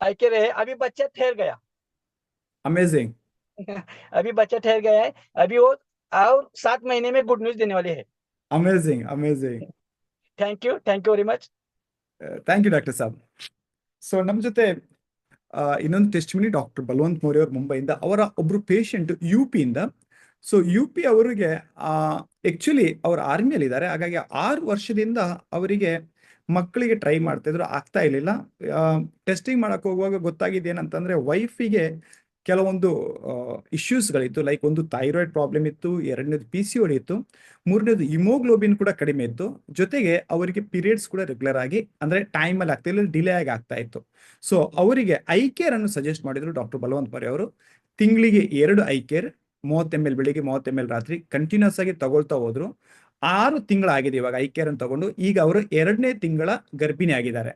आई केयर है, अभी बच्चा ठहर गया। अमेजिंग। अभी बच्चा ठहर गया है, अभी वो और 7 महीने में गुड न्यूज देने वाले हैं। Amazing amazing. Thank you very much. Thank you doctor sahab. So ನಮ್ಮ ಜೊತೆ ಇನ್ನೊಂದು ಟೆಸ್ಟಿಮನಿ ಡಾಕ್ಟರ್ ಬಲವಂತ್ ಮೋರೆ ಅವರು ಮುಂಬೈಯಿಂದ. ಅವರ ಒಬ್ರು ಪೇಷಂಟ್ ಯು ಪಿಯಿಂದ. ಸೊ ಯು ಪಿ ಅವರಿಗೆ ಆಕ್ಚುಲಿ ಅವರು ಆರ್ಮಿಯಲ್ಲಿ ಇದ್ದಾರೆ, ಹಾಗಾಗಿ 6 ವರ್ಷದಿಂದ ಅವರಿಗೆ ಮಕ್ಕಳಿಗೆ ಟ್ರೈ ಮಾಡ್ತಾ ಇದ್ರು, ಆಗ್ತಾ ಇರಲಿಲ್ಲ. ಟೆಸ್ಟಿಂಗ್ ಮಾಡಕ್ ಹೋಗುವಾಗ ಗೊತ್ತಾಗಿದ್ದೇನಂತಂದ್ರೆ ವೈಫಿಗೆ ಕೆಲವೊಂದು ಇಶ್ಯೂಸ್ಗಳಿತ್ತು. ಲೈಕ್ ಒಂದು ಥೈರಾಯ್ಡ್ ಪ್ರಾಬ್ಲಮ್ ಇತ್ತು, ಎರಡನೇದು PCOD ಇತ್ತು, ಮೂರನೇದು ಹಿಮೋಗ್ಲೋಬಿನ್ ಕೂಡ ಕಡಿಮೆ ಇತ್ತು, ಜೊತೆಗೆ ಅವರಿಗೆ ಪೀರಿಯಡ್ಸ್ ಕೂಡ ರೆಗ್ಯುಲರ್ ಆಗಿ ಅಂದ್ರೆ ಟೈಮಲ್ಲಿ ಆಗ್ತಾ ಇಲ್ಲ, ಡಿಲೇ ಆಗಿ ಆಗ್ತಾ ಇತ್ತು. ಸೊ ಅವರಿಗೆ ಐ ಕೇರ್ ಅನ್ನು ಸಜೆಸ್ಟ್ ಮಾಡಿದ್ರು ಡಾಕ್ಟರ್ ಬಲವಂತ್ ಮೋರೆ ಅವರು. ತಿಂಗಳಿಗೆ 2 ಐ ಕೇರ್, 30 ml ಬೆಳಿಗ್ಗೆ, 30 ml ರಾತ್ರಿ ಕಂಟಿನ್ಯೂಸ್ ಆಗಿ ತಗೊಳ್ತಾ ಹೋದ್ರು. 6 ತಿಂಗಳಾಗಿದೆ ಇವಾಗ ಐ ಕೇರ್ ಅನ್ನು ತಗೊಂಡು. ಈಗ ಅವರು 2ನೇ ತಿಂಗಳ ಗರ್ಭಿಣಿ ಆಗಿದ್ದಾರೆ.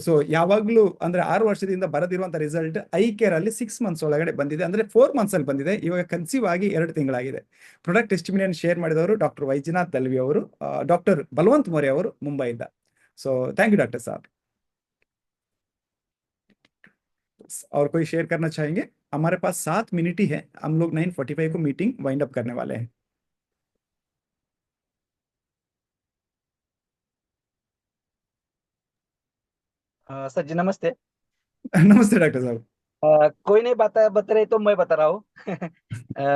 ಸೊ ಯಾವಾಗ್ಲೂ ಅಂದ್ರೆ 6 ವರ್ಷದಿಂದ ಬರದಿರುವಂತ ರಿಸಲ್ಟ್ ಐ ಕೇರ್ ಅಲ್ಲಿ 6 ಮಂತ್ಸ್ ಒಳಗಡೆ ಬಂದಿದೆ, ಅಂದ್ರೆ 4 ಮಂತ್ಸ್ ಅಲ್ಲಿ ಬಂದಿದೆ. ಇವಾಗ ಕನ್ಸೀವ್ ಆಗಿ 2 ತಿಂಗಳಾಗಿದೆ. ಪ್ರಾಡಕ್ಟ್ ಟೆಸ್ಟಿಮೋನಿಯಲ್ ಶೇರ್ ಮಾಡಿದವರು ಡಾಕ್ಟರ್ ವೈಜನಾಥ್ ದಲ್ವಿ ಅವರು, ಡಾಕ್ಟರ್ ಬಲವಂತ್ ಮೋರೆ ಅವರು ಮುಂಬೈಯಿಂದ. ಸೊ ಥ್ಯಾಂಕ್ ಯು डॉक्टर साहब। और कोई शेयर करना चाहेंगे? हमारे पास 7 मिनट ही है, हम लोग 9:45 को मीटिंग वाइंड अप करने वाले हैं। सर जी नमस्ते। नमस्ते डॉक्टर साहब। कोई नहीं बता रहे तो मैं बता रहा हूँ।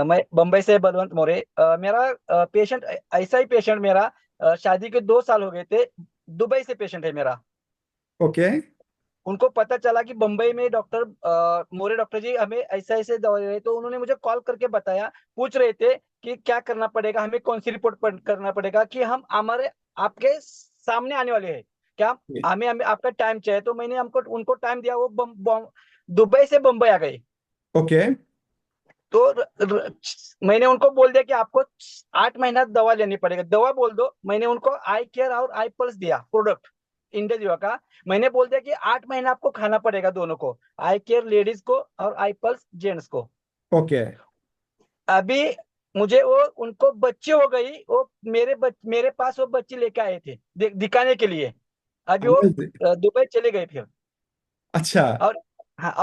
मैं बम्बई से बलवंत मोरे। मेरा पेशेंट ऐसा ही पेशेंट मेरा शादी के 2 साल हो गए थे, दुबई से पेशेंट है मेरा। ओके। उनको पता चला कि बम्बई में डॉक्टर मोरे डॉक्टर जी हमें ऐसा ऐसे दवा दे रहे, तो उन्होंने मुझे कॉल करके बताया, पूछ रहे थे कि क्या करना पड़ेगा, हमें कौन सी रिपोर्ट करना पड़ेगा कि हम हमारे आपके सामने आने वाले हैं, क्या हमें आपका टाइम चाहिए। तो मैंने उनको टाइम दिया, वो दुबई से बम्बई आ गए। ओके। तो मैंने उनको बोल दिया कि आपको 8 महीना दवा लेनी पड़ेगा, दवा बोल दो। मैंने उनको आई केयर और आई पल्स दिया प्रोडक्ट इंडिया का। मैंने बोल दिया कि 8 महीना आपको खाना पड़ेगा दोनों को, आई केयर लेडीज को और आई पल्स जेंट्स को। ओके। अभी मुझे वो उनको बच्चे हो गई, वो मेरे पास वो बच्चे लेके आए थे दिखाने के लिए। अभी वो दुबई चले गए फिर। अच्छा।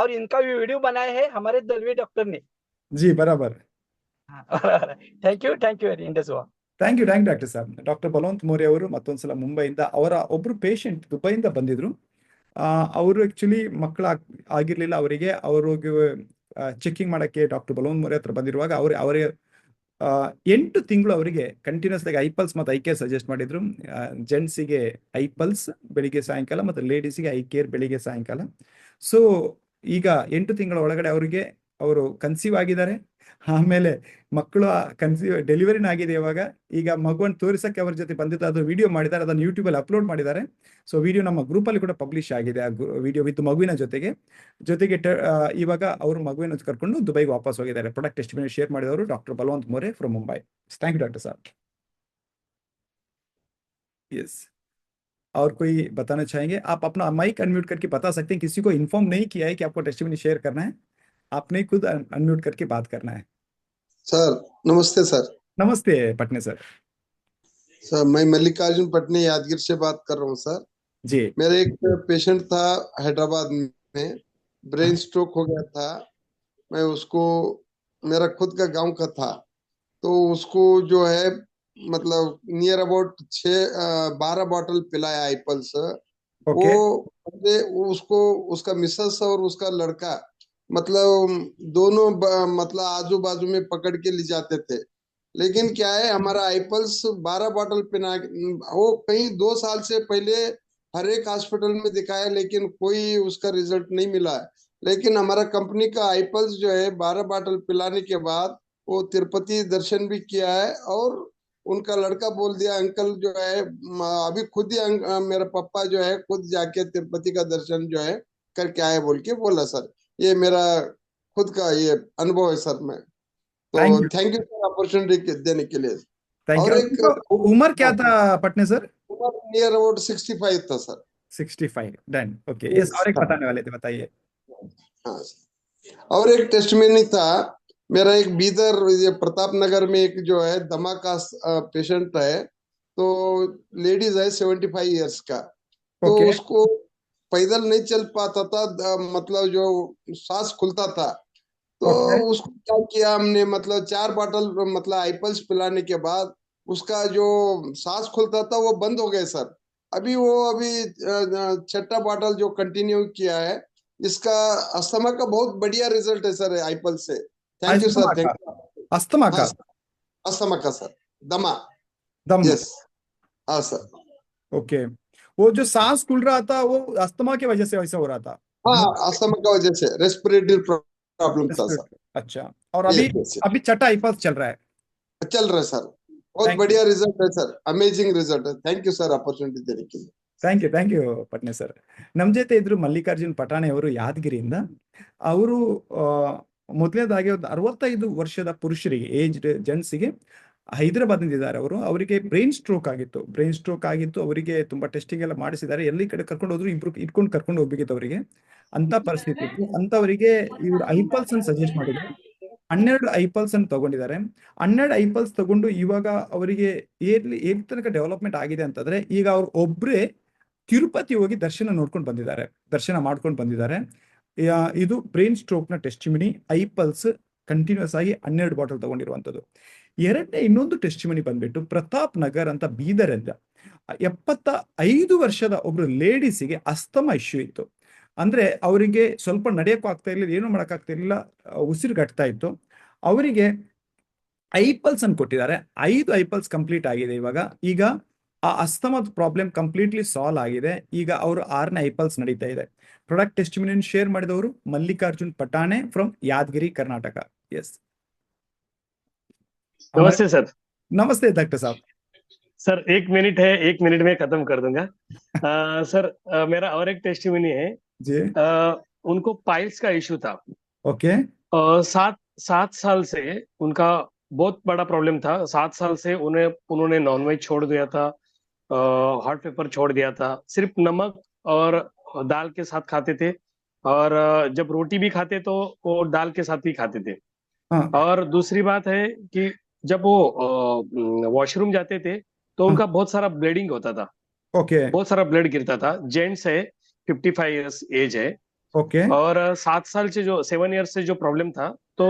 और इनका वीडियो बनाया है हमारे दलवी डॉक्टर ने। जी बराबर। Thank you very much. Thank you doctor ಸಾಬ್. ಡಾಕ್ಟರ್ ಬಲವಂತ್ ಮೋರೆ ಅವರು ಮತ್ತೊಂದ್ಸಲ ಮುಂಬೈಯಿಂದ. ಅವರ ಒಬ್ರು ಪೇಷಂಟ್ ದುಬೈಯಿಂದ ಬಂದಿದ್ರು. ಅವರು ಆಕ್ಚುಲಿ ಮಕ್ಕಳು ಆಗಿರ್ಲಿಲ್ಲ ಅವರಿಗೆ. ಅವ್ರಿಗೆ ಚೆಕಿಂಗ್ ಮಾಡಕ್ಕೆ ಡಾಕ್ಟರ್ ಬಲವಂತ್ ಮೋರೆ ಹತ್ರ ಬಂದಿರುವಾಗ ಅವರಿಗೆ 8 ತಿಂಗಳು ಅವರಿಗೆ ಕಂಟಿನ್ಯೂಸ್ ಆಗಿ ಐಪಲ್ಸ್ ಮತ್ತು ಐ ಕೇರ್ ಸಜೆಸ್ಟ್ ಮಾಡಿದ್ರು. ಜೆಂಟ್ಸಿಗೆ ಐಪಲ್ಸ್ ಬೆಳಿಗ್ಗೆ ಸಾಯಂಕಾಲ ಮತ್ತು ಲೇಡೀಸಿಗೆ ಐ ಕೇರ್ ಬೆಳಿಗ್ಗೆ ಸಾಯಂಕಾಲ. ಸೊ ಈಗ 8 ತಿಂಗಳ ಒಳಗಡೆ ಅವರು ಕನ್ಸೀವ್ ಆಗಿದ್ದಾರೆ. ಆಮೇಲೆ ಮಕ್ಕಳು ಡೆಲಿವರಿನ ಆಗಿದೆ ಇವಾಗ. ಈಗ ಮಗುವನ್ನು ತೋರಿಸಕ್ಕೆ ಅವ್ರ ಜೊತೆ ಬಂದಿದ್ದು, ಅದು ವಿಡಿಯೋ ಮಾಡಿದ್ದಾರೆ, ಅದನ್ನು ಯೂಟ್ಯೂಬಲ್ಲಿ ಅಪ್ಲೋಡ್ ಮಾಡಿದ್ದಾರೆ. ಸೊ ವಿಡಿಯೋ ನಮ್ಮ ಗ್ರೂಪಲ್ಲಿ ಕೂಡ ಪಬ್ಲಿಷ್ ಆಗಿದೆ, ಆ ವಿಡಿಯೋ ವಿತ್ ಮಗುವಿನ ಜೊತೆಗೆ. ಇವಾಗ ಅವರು ಮಗುವಿನ ಕರ್ಕೊಂಡು ದುಬೈಗೆ ವಾಪಸ್ ಹೋಗಿದ್ದಾರೆ. ಪ್ರಾಡಕ್ಟ್ ಟೆಸ್ಟಿಮೋನಿಯಲ್ ಶೇರ್ ಮಾಡಿದವರು doctor Balwant More from Mumbai. Thank you doctor साहब। यस, और कोई बताना चाहेंगे? आप अपना माइक अनम्यूट करके बता सकते हैं। किसी को इन्फॉर्म नहीं किया है कि आपको टेस्टिमोनी शेयर करना है, आपने खुद अनम्यूट करके बात करना है। सर नमस्ते। सर नमस्ते पटने सर। सर मैं मल्लिकार्जुन पटने यादगीर से बात कर रहा हूँ सर जी। मेरा एक पेशेंट था हैदराबाद में, ब्रेन स्ट्रोक हो गया था। मैं उसको, मेरा खुद का गांव का था, तो उसको जो है मतलब नियर अबाउट 12 बॉटल पिलाया आईपल्स वो उसको उसका मिसेस और उसका लड़का मतलब दोनों मतलब आजू बाजू में पकड़ के ले जाते थे। लेकिन क्या है, हमारा आईपल्स 12 बॉटल पिना, वो कहीं 2 साल से पहले हर एक हॉस्पिटल में दिखाया लेकिन कोई उसका रिजल्ट नहीं मिला है। लेकिन हमारा कंपनी का आईपल्स जो है 12 बॉटल पिलाने के बाद वो तिरुपति दर्शन भी किया है। और उनका लड़का बोल दिया अंकल जो है, अभी खुद ही मेरा पापा जो है खुद जाके तिरुपति का दर्शन जो है करके आए बोल के बोला सर। ये मेरा खुद का ये अनुभव है सर। मैं थैंक तो you. Thank you sir opportunity देने के लिए। थैंक और यू। एक तो उम्र क्या था पटने सर? उम्र नियर अबाउट 65 था सर। 65। डन। ओके, यस, और एक बताने वाले थे, बताइए। हाँ, और एक टेस्टमनी था मेरा। एक बीदर ये प्रताप नगर में एक जो है दमा का पेशेंट है। तो लेडीज है 75 इयर्स का। तो ओके। उसको पैदल नहीं चल पाता था, मतलब जो सांस खुलता था। तो ओके। उसको क्या किया हमने, मतलब 4 बॉटल मतलब आईपल्स पिलाने के बाद उसका जो सांस खुलता था वो बंद हो गया सर। अभी 6ठा बॉटल जो कंटिन्यू किया है, इसका अस्थमा का बहुत बढ़िया रिजल्ट है सर आईपल से। थैंक यू अस्थमा सर, का? Thank you. अस्थमा हाँ का? सर, अस्थमा का सर, दमा। दम? यस, हाँ सर। ओके। वो जो सांस खुल रहा था वो अस्थमा की वजह से वैसा हो रहा था? हाँ, अस्थमा का वजह से रेस्पिरेटरी प्रॉब्लम था सर। अच्छा। और यस अभी यस, अभी छठा आईपल्स चल रहा है? चल रहा है सर। बहुत थैंक यू। बढ़िया रिजल्ट है सर, अमेजिंग रिजल्ट है। थैंक यू सर अपॉर्चुनिटी देने के लिए। Thank you Patne sir. ನಮ್ಮ ಜೊತೆ ಇದ್ರು ಮಲ್ಲಿಕಾರ್ಜುನ್ ಪಟಾಣೆ ಅವರು ಯಾದಗಿರಿಯಿಂದ. ಅವರು ಮೊದಲನೇದಾಗಿ ಒಂದು 65 ವರ್ಷದ ಪುರುಷರಿಗೆ, ಏಜ್ಡ್ ಜೆಂಟ್ಸಿಗೆ ಹೈದರಾಬಾದ್ನಿಂದ ಇದ್ದಾರೆ ಅವರು. ಅವರಿಗೆ ಬ್ರೈನ್ ಸ್ಟ್ರೋಕ್ ಆಗಿತ್ತು. ಅವರಿಗೆ ತುಂಬಾ ಟೆಸ್ಟಿಂಗ್ ಎಲ್ಲ ಮಾಡಿಸಿದ್ದಾರೆ. ಎಲ್ಲಿ ಕಡೆ ಕರ್ಕೊಂಡು ಹೋದ್ರು ಇಟ್ಕೊಂಡು ಕರ್ಕೊಂಡು ಹೋಗ್ಬೇಕಿತ್ತು ಅವರಿಗೆ. ಅಂತ ಪರಿಸ್ಥಿತಿ ಇತ್ತು. ಅಂತವರಿಗೆ ಇವರು ಐಪಲ್ಸ್ ಅನ್ನು ಸಜೆಸ್ಟ್ ಮಾಡಿದ್ರು. 12 ಐಪಲ್ಸ್ ಅನ್ನು ತಗೊಂಡಿದ್ದಾರೆ. 12 ಐಪಲ್ಸ್ ತಗೊಂಡು ಇವಾಗ ಅವರಿಗೆ ಎಲ್ಲಿ ತನಕ ಡೆವಲಪ್ಮೆಂಟ್ ಆಗಿದೆ ಅಂತಂದ್ರೆ, ಈಗ ಅವ್ರು ಒಬ್ರೇ ತಿರುಪತಿ ಹೋಗಿ ದರ್ಶನ ಮಾಡ್ಕೊಂಡು ಬಂದಿದ್ದಾರೆ. ಇದು ಬ್ರೈನ್ ಸ್ಟ್ರೋಕ್ ನ ಟೆಸ್ಟಿಮನಿ. ಐಪಲ್ಸ್ ಕಂಟಿನ್ಯೂಸ್ ಆಗಿ 12 ಬಾಟಲ್ ತಗೊಂಡಿರುವಂತದ್ದು. ಇನ್ನೊಂದು ಟೆಸ್ಟಿಮನಿ ಬಂದ್ಬಿಟ್ಟು ಪ್ರತಾಪ್ ನಗರ್ ಅಂತ ಬೀದರ್ ಅಂತ 75 ವರ್ಷದ ಒಬ್ರು ಲೇಡೀಸಿಗೆ ಅಸ್ತಮಾ ಇಶ್ಯೂ ಇತ್ತು. ಅಂದ್ರೆ ಅವರಿಗೆ ಸ್ವಲ್ಪ ನಡೆಯಕ್ಕೂ ಆಗ್ತಾ ಇರ್ಲಿಲ್ಲ, ಏನೂ ಮಾಡಕ್ಕಾಗ್ತಾ ಇರ್ಲಿಲ್ಲ, ಉಸಿರುಗಟ್ತಾ ಇತ್ತು. ಅವರಿಗೆ ಐಪಲ್ಸ್ ಅನ್ನು ಕೊಟ್ಟಿದ್ದಾರೆ. 5 ಐಪಲ್ಸ್ ಕಂಪ್ಲೀಟ್ ಆಗಿದೆ ಇವಾಗ. ಈಗ ಆ ಅಸ್ತಮದ ಪ್ರಾಬ್ಲಮ್ ಕಂಪ್ಲೀಟ್ಲಿ ಸಾಲ್ವ್ ಆಗಿದೆ. ಈಗ ಅವರು 6ನೇ ಐಪಲ್ಸ್ ನಡೀತಾ ಇದೆ. ಪ್ರಾಡಕ್ಟ್ ಟೆಸ್ಟಿಮನಿಯನ್ನು ಶೇರ್ ಮಾಡಿದವರು ಮಲ್ಲಿಕಾರ್ಜುನ್ ಪಟಾಣೆ ಫ್ರಮ್ ಯಾದಗಿರಿ, ಕರ್ನಾಟಕ. ಎಸ್, नमस्ते सर. नमस्ते डॉक्टर साहब. सर 1 मिनट है, 1 मिनट में खत्म कर दूंगा. सर मेरा और एक टेस्टिमनी है जी. उनको पाइल्स का इशू था. ओके. 7 साल से उनका बहुत बड़ा प्रॉब्लम था. 7 साल से उन्होंने नॉनवेज छोड़ दिया था, हॉट पेपर छोड़ दिया था, सिर्फ नमक और दाल के साथ खाते थे. और जब रोटी भी खाते तो वो दाल के साथ ही खाते थे. और दूसरी बात है कि जब वो वॉशरूम जाते थे तो उनका बहुत सारा ब्लीडिंग होता था. ओके. बहुत सारा ब्लड गिरता था. जेंट्स है, 55 इयर्स एज है. ओके. और 7 इयर्स से जो प्रॉब्लम था, तो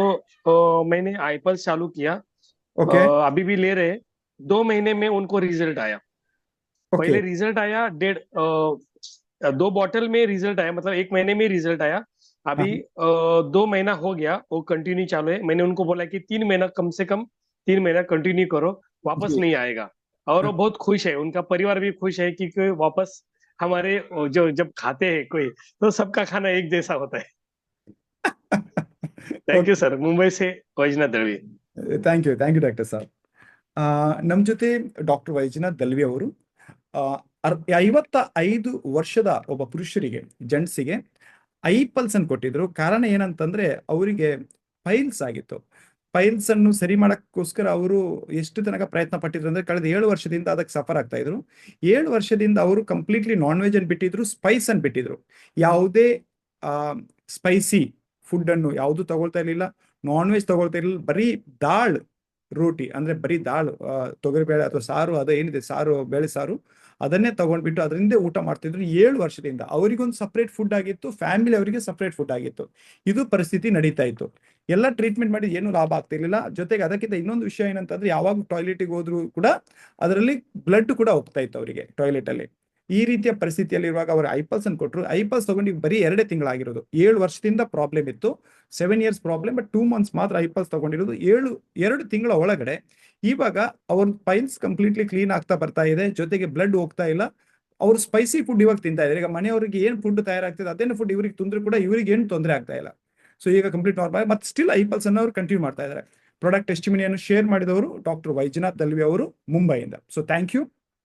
मैंने आईपल्स चालू किया. ओके. अभी भी ले रहे. 2 महीने में उनको रिजल्ट आया. पहले रिजल्ट आया 2 बॉटल में रिजल्ट आया, मतलब 1 महीने में रिजल्ट आया. अभी 2 महीना हो गया, वो कंटिन्यू चालू है. मैंने उनको बोला कि 3 महीना, कम से कम 3 महीना कंटिन्यू करो, वापस नहीं आएगा. और वो बहुत खुश है, उनका परिवार भी खुश है कि वापस हमारे जो जब खाते हैं कोई, तो सबका खाना एक जैसा होता है. Thank you sir. मुंबई से Vaijnath Dalvi. Thank you doctor ಸಾಬ್. ನಮ್ಮ ಜೊತೆ ಡಾಕ್ಟರ್ ವೈಜನಾಥ್ ದಲ್ವಿ ಅವರು 55 ವರ್ಷದ ಒಬ್ಬ ಪುರುಷರಿಗೆ, ಜೆಂಟ್ಸಿಗೆ ಐಪಲ್ಸ್ ಅನ್ನು ಕೊಟ್ಟಿದ್ರು. ಕಾರಣ ಏನಂತಂದ್ರೆ ಅವರಿಗೆ ಪೈಲ್ಸ್ ಆಗಿತ್ತು. ಪೈಲ್ಸ್ ಅನ್ನು ಸರಿ ಮಾಡಕ್ಕೋಸ್ಕರ ಅವರು ಎಷ್ಟು ತನಕ ಪ್ರಯತ್ನ ಪಟ್ಟಿದ್ರು ಅಂದ್ರೆ, ಕಳೆದ 7 ವರ್ಷದಿಂದ ಅದಕ್ಕೆ ಸಫರ್ ಆಗ್ತಾ ಇದ್ರು. 7 ವರ್ಷದಿಂದ ಅವರು ಕಂಪ್ಲೀಟ್ಲಿ ನಾನ್ ವೆಜ್ ಅನ್ನು ಬಿಟ್ಟಿದ್ರು, ಸ್ಪೈಸ್ ಅನ್ನು ಬಿಟ್ಟಿದ್ರು. ಯಾವುದೇ ಸ್ಪೈಸಿ ಫುಡ್ ಅನ್ನು ಯಾವುದು ತಗೊಳ್ತಾ ಇರ್ಲಿಲ್ಲ, ನಾನ್ ವೆಜ್ ತಗೊಳ್ತಾ ಇರ್ಲಿಲ್ಲ. ಬರೀ ದಾಳ್ ರೋಟಿ ಅಂದ್ರೆ ಬರೀ ದಾಳು, ತೊಗರಿಬೇಳೆ ಅಥವಾ ಸಾರು, ಅದೇನಿದೆ ಸಾರು, ಬೇಳೆ ಸಾರು, ಅದನ್ನೇ ತಗೊಂಡ್ಬಿಟ್ಟು ಅದರಿಂದ ಊಟ ಮಾಡ್ತಿದ್ರು 7 ವರ್ಷದಿಂದ. ಅವರಿಗೊಂದು ಸಪ್ರೇಟ್ ಫುಡ್ ಆಗಿತ್ತು, ಫ್ಯಾಮಿಲಿ ಅವರಿಗೆ ಸಪ್ರೇಟ್ ಫುಡ್ ಆಗಿತ್ತು. ಇದು ಪರಿಸ್ಥಿತಿ ನಡೀತಾ ಇತ್ತು. ಎಲ್ಲ ಟ್ರೀಟ್ಮೆಂಟ್ ಮಾಡಿ ಏನು ಲಾಭ ಆಗ್ತಿರ್ಲಿಲ್ಲ. ಜೊತೆಗೆ ಅದಕ್ಕಿಂತ ಇನ್ನೊಂದು ವಿಷಯ ಏನಂತಂದ್ರೆ, ಯಾವಾಗ ಟಾಯ್ಲೆಟ್ಗೆ ಹೋದ್ರು ಕೂಡ ಅದರಲ್ಲಿ ಬ್ಲಡ್ ಕೂಡ ಹೋಗ್ತಾ ಇತ್ತು ಅವರಿಗೆ ಟಾಯ್ಲೆಟ್ ಅಲ್ಲಿ. ಈ ರೀತಿಯ ಪರಿಸ್ಥಿತಿಯಲ್ಲಿರುವಾಗ ಅವರು ಐಪಲ್ಸ್ ಅನ್ನು ಕೊಟ್ಟರು. ಐಪಲ್ಸ್ ತಗೊಂಡು ಬರೀ 2 ತಿಂಗಳಾಗಿರೋದು. 7 ವರ್ಷದಿಂದ ಪ್ರಾಬ್ಲಮ್ ಇತ್ತು, 7 years ಪ್ರಾಬ್ಲಮ್, ಬಟ್ 2 months ಮಾತ್ರ ಐಪಲ್ಸ್ ತಗೊಂಡಿರೋದು. 2 ತಿಂಗಳ ಒಳಗಡೆ ಇವಾಗ ಅವ್ರ ಪೈಲ್ಸ್ ಕಂಪ್ಲೀಟ್ಲಿ ಕ್ಲೀನ್ ಆಗ್ತಾ ಬರ್ತಾ ಇದೆ, ಜೊತೆಗೆ ಬ್ಲಡ್ ಹೋಗ್ತಾ ಇಲ್ಲ. ಅವ್ರು ಸ್ಪೈಸಿ ಫುಡ್ ಇವಾಗ ತಿಂತಾ ಇದ್ದಾರೆ. ಈಗ ಮನೆಯವ್ರಿಗೆ ಏನ್ ಫುಡ್ ತಯಾರಾಗ್ತದೆ ಅದೇನು ಫುಡ್ ಇವ್ರಿಗೆ ತೊಂದರೆ ಕೂಡ ಇವ್ರಿಗೆ ಏನು ತೊಂದರೆ ಆಗ್ತಾ ಇಲ್ಲ. ಸೊ ಈಗ ಕಂಪ್ಲೀಟ್ ನಾರ್ಮಲ್, ಮತ್ತೆ ಸ್ಟಿಲ್ ಐಪಲ್ಸ್ ಅನ್ನು ಅವ್ರು ಕಂಟಿನ್ಯೂ ಮಾಡ್ತಾ ಇದ್ದಾರೆ. ಪ್ರಾಡಕ್ಟ್ ಟೆಸ್ಟಿಮಿನಿಯನ್ನು ಶೇರ್ ಮಾಡಿದವರು ಡಾಕ್ಟರ್ ವೈಜನಾಥ್ ದಲ್ವಿ ಅವರು ಮುಂಬೈಯಿಂದ. So thank you.